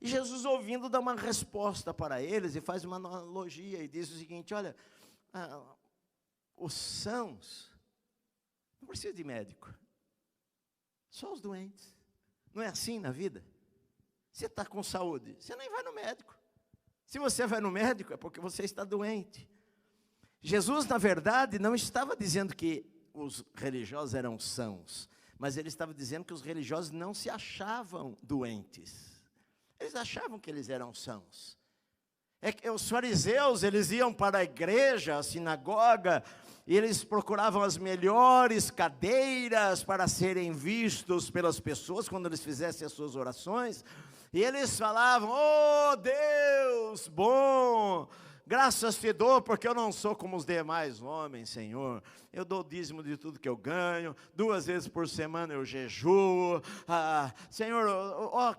E Jesus, ouvindo, dá uma resposta para eles e faz uma analogia e diz o seguinte, olha, os sãos não precisam de médico, só os doentes. Não é assim na vida? Você está com saúde, você nem vai no médico. Se você vai no médico é porque você está doente. Jesus, na verdade, não estava dizendo que os religiosos eram sãos, mas ele estava dizendo que os religiosos não se achavam doentes. Eles achavam que eles eram sãos. É que os fariseus, eles iam para a igreja, a sinagoga, e eles procuravam as melhores cadeiras para serem vistos pelas pessoas, quando eles fizessem as suas orações, e eles falavam, oh Deus, bom, graças te dou, porque eu não sou como os demais homens, Senhor. Eu dou dízimo de tudo que eu ganho, 2 vezes por semana eu jejuo. Senhor,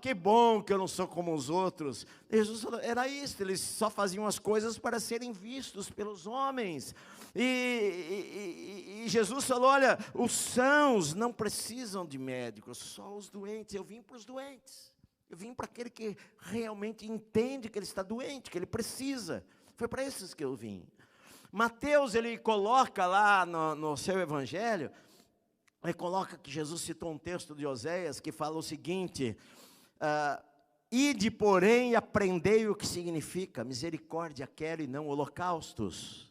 que bom que eu não sou como os outros. Jesus falou, era isso, eles só faziam as coisas para serem vistos pelos homens. E Jesus falou, olha, os sãos não precisam de médicos, só os doentes. Eu vim para os doentes. Eu vim para aquele que realmente entende que ele está doente, que ele precisa. Foi para esses que eu vim. Mateus, ele coloca lá no seu evangelho, ele coloca que Jesus citou um texto de Oséias que fala o seguinte, ide, porém, e aprendei o que significa, misericórdia quero e não holocaustos,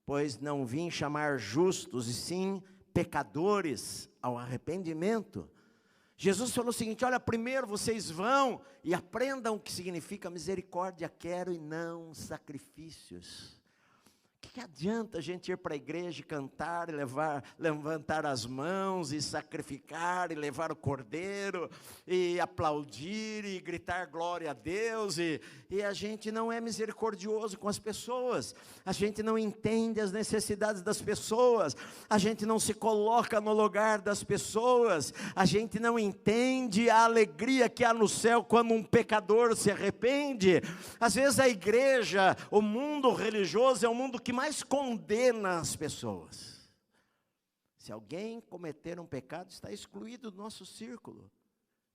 pois não vim chamar justos, e sim pecadores ao arrependimento. Jesus falou o seguinte, olha, primeiro vocês vão e aprendam o que significa misericórdia quero e não sacrifícios. O que adianta a gente ir para a igreja e cantar, e levantar as mãos, e sacrificar, e levar o cordeiro, e aplaudir, e gritar glória a Deus, e a gente não é misericordioso com as pessoas, a gente não entende as necessidades das pessoas, a gente não se coloca no lugar das pessoas, a gente não entende a alegria que há no céu quando um pecador se arrepende. Às vezes a igreja, o mundo religioso é o mundo que mais condena as pessoas. Se alguém cometer um pecado, está excluído do nosso círculo.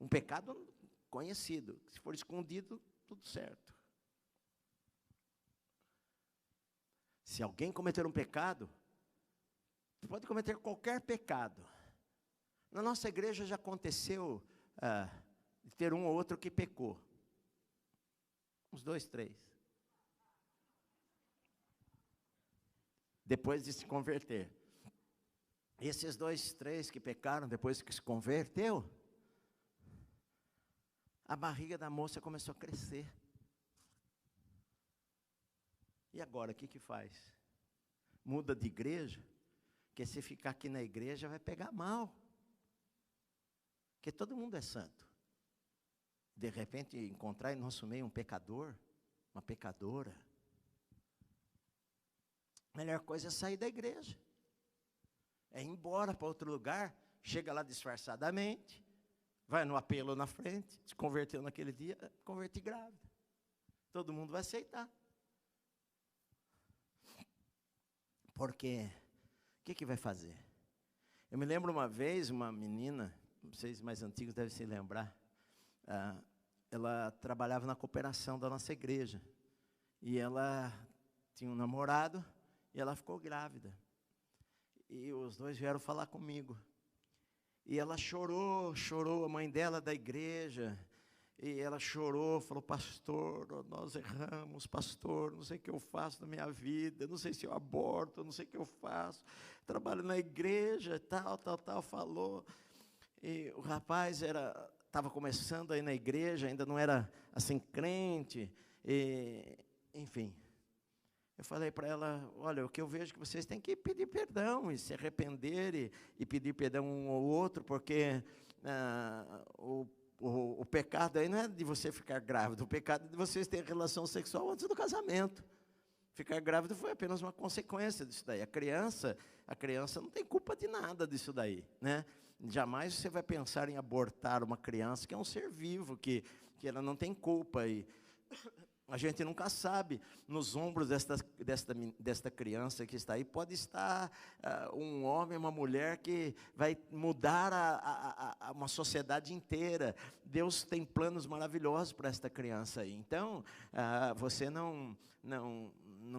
Um pecado conhecido. Se for escondido, tudo certo. Se alguém cometer um pecado, pode cometer qualquer pecado. Na nossa igreja já aconteceu de ter um ou outro que pecou. Uns 2, 3. Depois de se converter. Esses 2, 3 que pecaram depois que se converteu, a barriga da moça começou a crescer. E agora, o que faz? Muda de igreja? Porque se ficar aqui na igreja vai pegar mal. Porque todo mundo é santo. De repente encontrar em nosso meio um pecador, uma pecadora. a melhor coisa é sair da igreja. É ir embora para outro lugar, chega lá disfarçadamente, vai no apelo na frente, se converteu naquele dia, converti grávida. Todo mundo vai aceitar. Porque, o que vai fazer? Eu me lembro uma vez, uma menina, vocês mais antigos devem se lembrar, ela trabalhava na cooperação da nossa igreja. E ela tinha um namorado, e ela ficou grávida. E os dois vieram falar comigo. E ela chorou, a mãe dela da igreja. E ela chorou, falou: pastor, nós erramos, pastor, não sei o que eu faço na minha vida, não sei se eu aborto, não sei o que eu faço. Trabalho na igreja, tal, falou. E o rapaz estava começando aí na igreja, ainda não era assim crente, enfim. Eu falei para ela: olha, o que eu vejo é que vocês têm que pedir perdão e se arrepender e pedir perdão um ao outro, porque o pecado aí não é de você ficar grávido, o pecado é de vocês terem relação sexual antes do casamento. Ficar grávido foi apenas uma consequência disso daí. A criança não tem culpa de nada disso daí, né? Jamais você vai pensar em abortar uma criança que é um ser vivo, que ela não tem culpa. E a gente nunca sabe, nos ombros desta criança que está aí, pode estar um homem, uma mulher que vai mudar a uma sociedade inteira. Deus tem planos maravilhosos para esta criança aí. Então, você não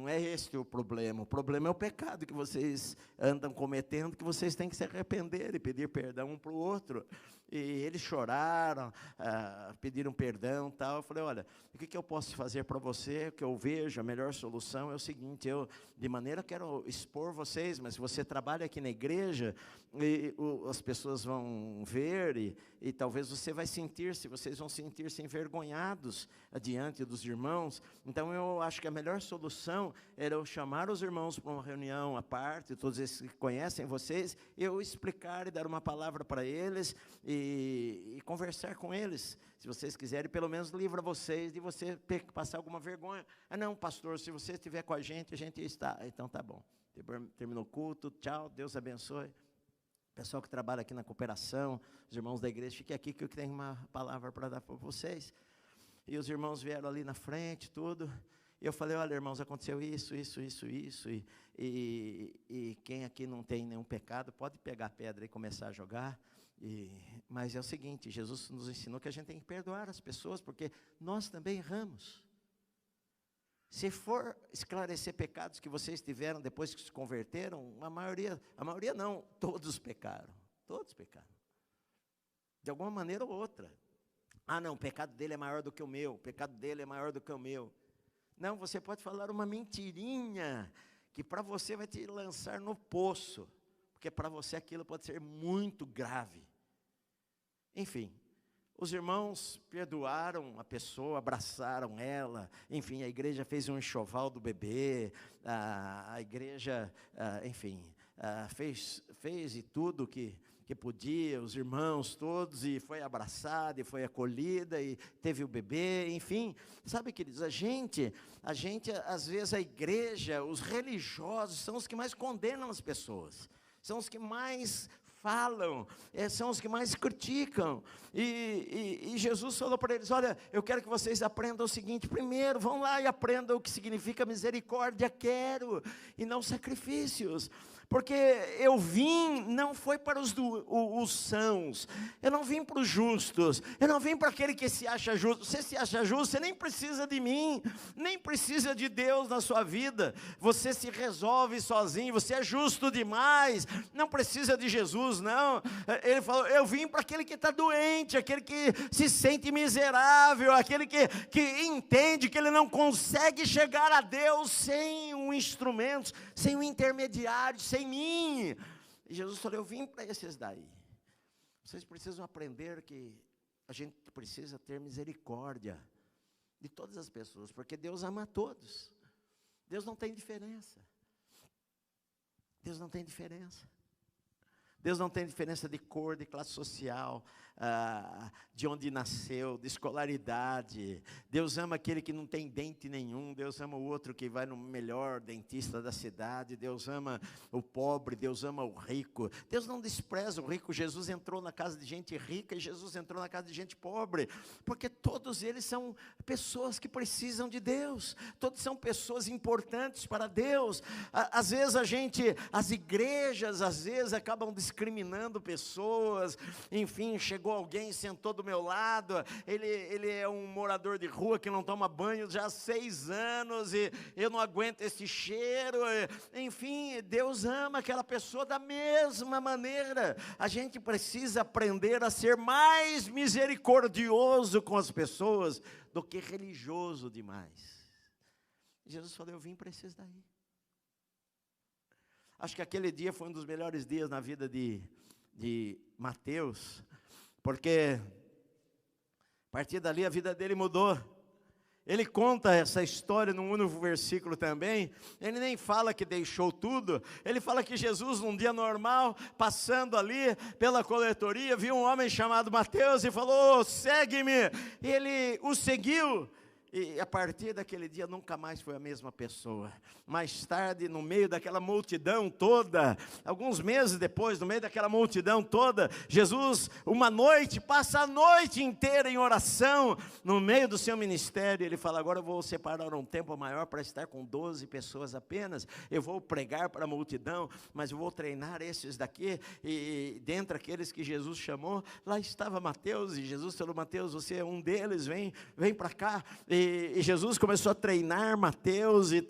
é este o problema é o pecado que vocês andam cometendo, que vocês têm que se arrepender e pedir perdão um para o outro. E eles choraram, pediram perdão, tal. Eu falei: olha, o que eu posso fazer para você? O que eu vejo, a melhor solução é o seguinte: eu, de maneira, quero expor vocês, mas se você trabalha aqui na igreja, as pessoas vão ver, e talvez vocês vão sentir-se envergonhados diante dos irmãos. Então, eu acho que a melhor solução era eu chamar os irmãos para uma reunião à parte, todos esses que conhecem vocês, eu explicar e dar uma palavra para eles, e conversar com eles. Se vocês quiserem, pelo menos livra vocês de você passar alguma vergonha. Não, pastor, se você estiver com a gente está. Então tá bom. Terminou o culto, tchau, Deus abençoe. Pessoal que trabalha aqui na cooperação, os irmãos da igreja, fiquem aqui que eu tenho uma palavra para dar para vocês. E os irmãos vieram ali na frente, tudo. E eu falei: olha, irmãos, aconteceu isso. E quem aqui não tem nenhum pecado, pode pegar a pedra e começar a jogar. Mas é o seguinte: Jesus nos ensinou que a gente tem que perdoar as pessoas, porque nós também erramos. Se for esclarecer pecados que vocês tiveram depois que se converteram, a maioria não, todos pecaram. De alguma maneira ou outra. Não, o pecado dele é maior do que o meu, o pecado dele é maior do que o meu. Não, você pode falar uma mentirinha, que para você vai te lançar no poço, porque para você aquilo pode ser muito grave. Enfim, os irmãos perdoaram a pessoa, abraçaram ela, enfim, a igreja fez um enxoval do bebê, a igreja, enfim, fez e tudo que podia, os irmãos todos, e foi abraçada, e foi acolhida, e teve o bebê, enfim. Sabe, queridos, a gente, às vezes a igreja, os religiosos, são os que mais condenam as pessoas, são os que mais falam, são os que mais criticam. E Jesus falou para eles: olha, eu quero que vocês aprendam o seguinte: primeiro, vão lá e aprendam o que significa misericórdia, e não sacrifícios. Porque eu vim, não foi para os sãos, eu não vim para os justos, eu não vim para aquele que se acha justo. Você se acha justo, você nem precisa de mim, nem precisa de Deus na sua vida, você se resolve sozinho, você é justo demais, não precisa de Jesus, não. Ele falou: eu vim para aquele que está doente, aquele que se sente miserável, aquele que entende que ele não consegue chegar a Deus sem um instrumento, sem um intermediário, sem mim. E Jesus falou: eu vim para esses daí. Vocês precisam aprender que a gente precisa ter misericórdia de todas as pessoas, porque Deus ama a todos. Deus não tem diferença. Deus não tem diferença de cor, de classe social, de onde nasceu, de escolaridade. Deus ama aquele que não tem dente nenhum. Deus ama o outro que vai no melhor dentista da cidade. Deus ama o pobre, Deus ama o rico. Deus não despreza o rico. Jesus entrou na casa de gente rica e Jesus entrou na casa de gente pobre, porque todos eles são pessoas que precisam de Deus. Todos são pessoas importantes para Deus. Às vezes as igrejas, às vezes acabam discriminando pessoas. Enfim, chegou alguém, sentou do meu lado, ele é um morador de rua que não toma banho já há 6 anos, e eu não aguento esse cheiro. Enfim, Deus ama aquela pessoa da mesma maneira. A gente precisa aprender a ser mais misericordioso com as pessoas do que religioso demais. Jesus falou: eu vim para esses daí. Acho que aquele dia foi um dos melhores dias na vida de Mateus, porque a partir dali a vida dele mudou. Ele conta essa história num único versículo também. Ele nem fala que deixou tudo. Ele fala que Jesus, num dia normal, passando ali pela coletoria, viu um homem chamado Mateus e falou: segue-me. E ele o seguiu. E a partir daquele dia nunca mais foi a mesma pessoa. Mais tarde, no meio daquela multidão toda, alguns meses depois, no meio daquela multidão toda, Jesus, uma noite, passa a noite inteira em oração. No meio do seu ministério, ele fala: agora eu vou separar um tempo maior para estar com 12 pessoas apenas. Eu vou pregar para a multidão, mas eu vou treinar esses daqui. E dentre aqueles que Jesus chamou, lá estava Mateus. E Jesus falou: Mateus, você é um deles, vem para cá. E Jesus começou a treinar Mateus, e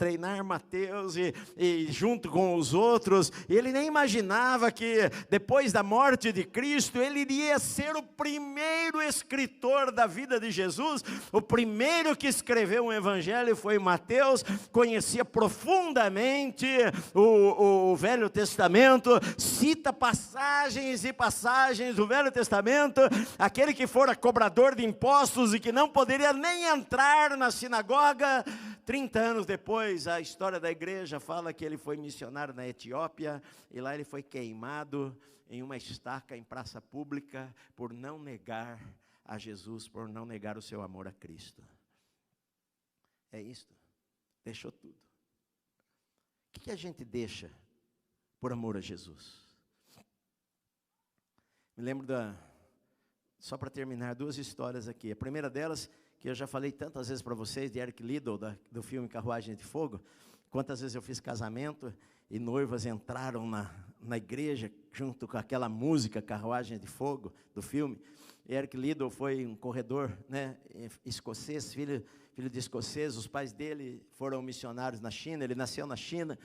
junto com os outros. E ele nem imaginava que depois da morte de Cristo, ele iria ser o primeiro escritor da vida de Jesus. O primeiro que escreveu um evangelho foi Mateus. Conhecia profundamente o Velho Testamento, cita passagens e passagens do Velho Testamento. Aquele que fora cobrador de impostos e que não poderia nem entrar na sinagoga. 30 anos depois, a história da igreja fala que ele foi missionário na Etiópia, e lá ele foi queimado em uma estaca em praça pública, por não negar a Jesus, por não negar o seu amor a Cristo. É isto, deixou tudo. O que a gente deixa por amor a Jesus? Me lembro só para terminar, 2 histórias aqui. A primeira delas, que eu já falei tantas vezes para vocês, de Eric Liddell, do filme Carruagem de Fogo. Quantas vezes eu fiz casamento e noivas entraram na igreja junto com aquela música Carruagem de Fogo do filme. E Eric Liddell foi um corredor, né, escocês, filho de escocês. Os pais dele foram missionários na China, ele nasceu na China.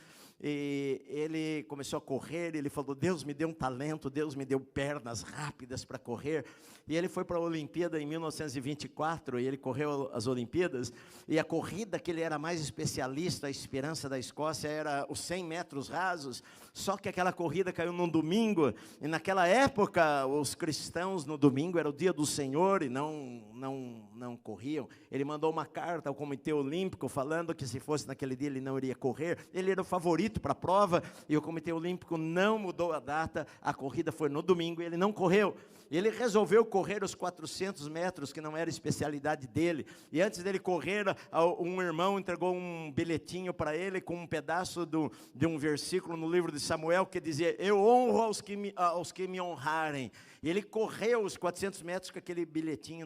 E ele começou a correr, ele falou: Deus me deu um talento, Deus me deu pernas rápidas para correr. E ele foi para a Olimpíada em 1924, e ele correu as Olimpíadas, e a corrida que ele era mais especialista, a esperança da Escócia, era os 100 metros rasos. Só que aquela corrida caiu num domingo, e naquela época, os cristãos no domingo era o dia do Senhor, e não corriam. Ele mandou uma carta ao Comitê Olímpico, falando que se fosse naquele dia ele não iria correr. Ele era o favorito para a prova, e o Comitê Olímpico não mudou a data. A corrida foi no domingo e ele não correu. Ele resolveu correr os 400 metros, que não era especialidade dele. E antes dele correr, um irmão entregou um bilhetinho para ele com um pedaço de um versículo no livro de Samuel, que dizia: eu honro aos que me honrarem. E ele correu os 400 metros com aquele bilhetinho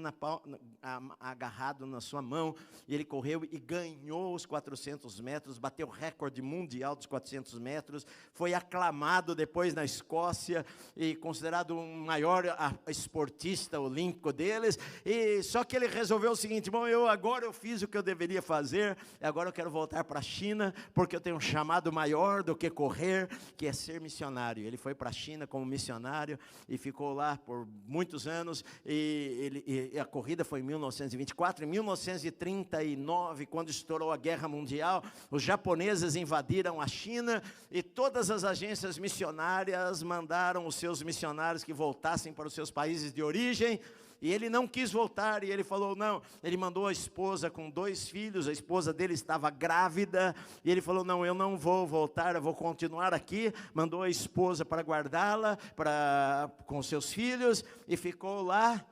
agarrado na sua mão. E ele correu e ganhou os 400 metros, bateu o recorde mundial dos 400 metros. Foi aclamado depois na Escócia e considerado o maior esportista olímpico deles. E só que ele resolveu o seguinte: bom, agora eu fiz o que eu deveria fazer, agora eu quero voltar para a China, porque eu tenho um chamado maior do que correr, que é ser missionário. Ele foi para a China como missionário e ficou lá por muitos anos. E a corrida foi em 1924. Em 1939, quando estourou a Guerra Mundial, os japoneses invadiram a China, e todas as agências missionárias mandaram os seus missionários que voltassem para os seus países de origem. E ele não quis voltar, e ele falou, não. Ele mandou a esposa com 2 filhos, a esposa dele estava grávida, e ele falou, não, eu não vou voltar, eu vou continuar aqui. Mandou a esposa para guardá-la com seus filhos, e ficou lá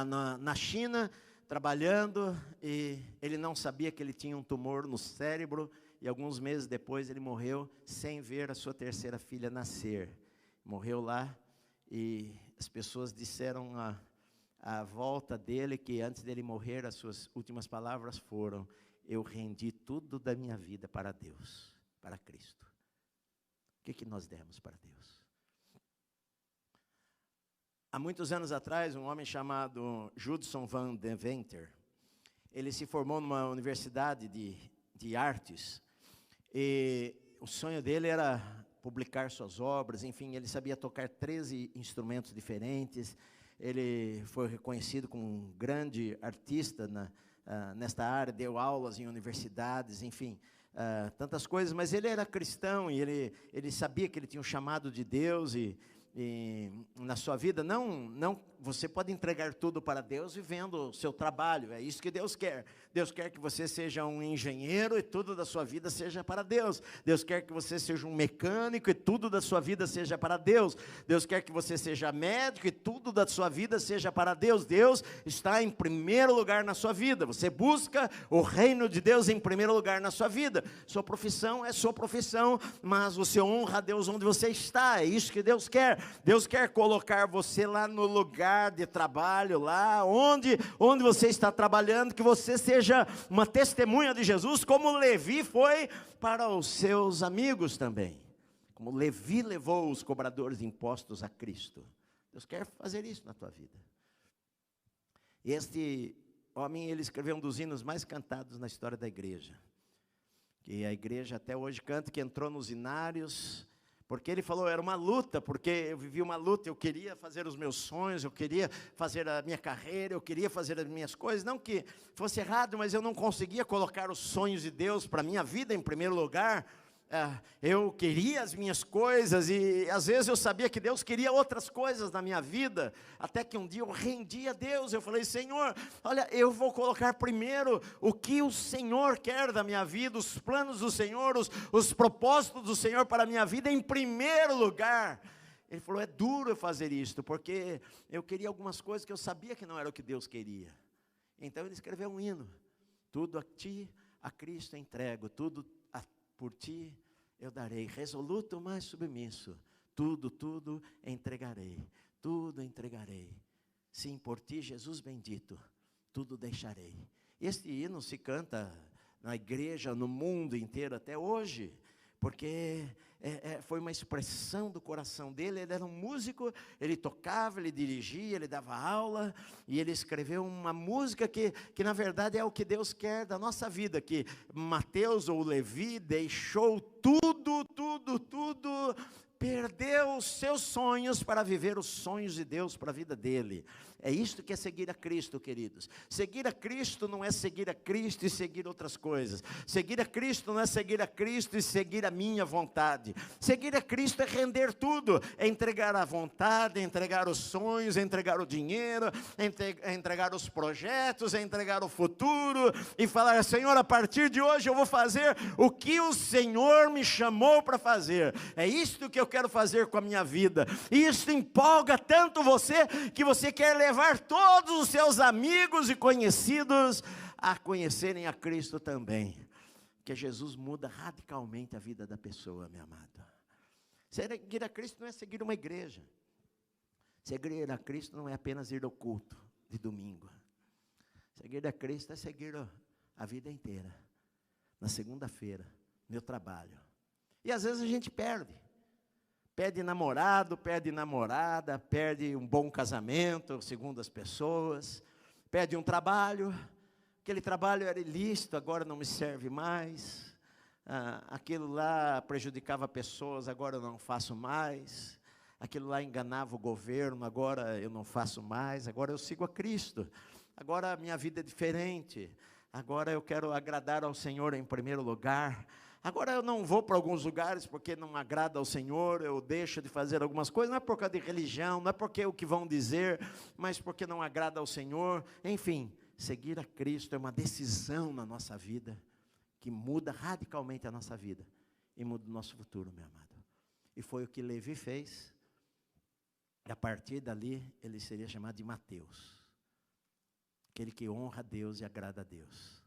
na China, trabalhando, e ele não sabia que ele tinha um tumor no cérebro, e alguns meses depois ele morreu sem ver a sua 3ª filha nascer. Morreu lá, e as pessoas disseram à volta dele que antes dele morrer, as suas últimas palavras foram: eu rendi tudo da minha vida para Deus, para Cristo. O que nós demos para Deus? Há muitos anos atrás, um homem chamado Judson Van Deventer, ele se formou numa universidade de artes, e o sonho dele era publicar suas obras. Enfim, ele sabia tocar 13 instrumentos diferentes, ele foi reconhecido como um grande artista nesta área, deu aulas em universidades, enfim, tantas coisas, mas ele era cristão, e ele sabia que ele tinha um chamado de Deus, e na sua vida, não, você pode entregar tudo para Deus vivendo o seu trabalho, é isso que Deus quer. Deus quer que você seja um engenheiro e tudo da sua vida seja para Deus. Deus quer que você seja um mecânico e tudo da sua vida seja para Deus. Deus quer que você seja médico e tudo da sua vida seja para Deus. Deus está em primeiro lugar na sua vida. Você busca o reino de Deus em primeiro lugar na sua vida. Sua profissão é sua profissão, mas você honra a Deus onde você está, é isso que Deus quer. Deus quer colocar você lá no lugar de trabalho, lá onde você está trabalhando, que você seja uma testemunha de Jesus, como Levi foi para os seus amigos também, como Levi levou os cobradores de impostos a Cristo. Deus quer fazer isso na tua vida. E este homem, ele escreveu um dos hinos mais cantados na história da igreja, que a igreja até hoje canta, que entrou nos hinários, porque ele falou, era uma luta, porque eu vivi uma luta, eu queria fazer os meus sonhos, eu queria fazer a minha carreira, eu queria fazer as minhas coisas, não que fosse errado, mas eu não conseguia colocar os sonhos de Deus para a minha vida em primeiro lugar. Eu queria as minhas coisas, e às vezes eu sabia que Deus queria outras coisas na minha vida, até que um dia eu rendi a Deus, eu falei, Senhor, olha, eu vou colocar primeiro o que o Senhor quer da minha vida, os planos do Senhor, os propósitos do Senhor para a minha vida em primeiro lugar. Ele falou, é duro fazer isto, porque eu queria algumas coisas que eu sabia que não era o que Deus queria. Então ele escreveu um hino: tudo a ti, a Cristo entrego, tudo por ti eu darei, resoluto, mas submisso, tudo entregarei, tudo entregarei. Sim, por ti, Jesus bendito, tudo deixarei. Este hino se canta na igreja, no mundo inteiro até hoje, porque foi uma expressão do coração dele. Ele era um músico, ele tocava, ele dirigia, ele dava aula, e ele escreveu uma música que na verdade é o que Deus quer da nossa vida, que Mateus ou Levi deixou tudo, perdeu os seus sonhos para viver os sonhos de Deus para a vida dele. É isto que é seguir a Cristo, queridos. Seguir a Cristo não é seguir a Cristo e seguir outras coisas. Seguir a Cristo não é seguir a Cristo e seguir a minha vontade. Seguir a Cristo é render tudo, é entregar a vontade, é entregar os sonhos, é entregar o dinheiro, é entregar os projetos, é entregar o futuro, e falar, Senhor, a partir de hoje eu vou fazer o que o Senhor me chamou para fazer. É isto que eu quero fazer com a minha vida. E isso empolga tanto você, que você quer levar todos os seus amigos e conhecidos a conhecerem a Cristo também. Porque Jesus muda radicalmente a vida da pessoa, meu amado. Seguir a Cristo não é seguir uma igreja. Seguir a Cristo não é apenas ir ao culto de domingo. Seguir a Cristo é seguir a vida inteira. Na segunda-feira, meu trabalho. E às vezes a gente perde namorado, perde namorada, perde um bom casamento, segundo as pessoas, perde um trabalho, aquele trabalho era ilícito, agora não me serve mais, aquilo lá prejudicava pessoas, agora eu não faço mais, aquilo lá enganava o governo, agora eu não faço mais, agora eu sigo a Cristo, agora a minha vida é diferente. agora eu quero agradar ao Senhor em primeiro lugar. Agora eu não vou para alguns lugares porque não agrada ao Senhor, eu deixo de fazer algumas coisas, não é por causa de religião, não é porque é o que vão dizer, mas porque não agrada ao Senhor. Enfim, seguir a Cristo é uma decisão na nossa vida, que muda radicalmente a nossa vida, e muda o nosso futuro, meu amado. E foi o que Levi fez, e a partir dali, ele seria chamado de Mateus, aquele que honra a Deus e agrada a Deus.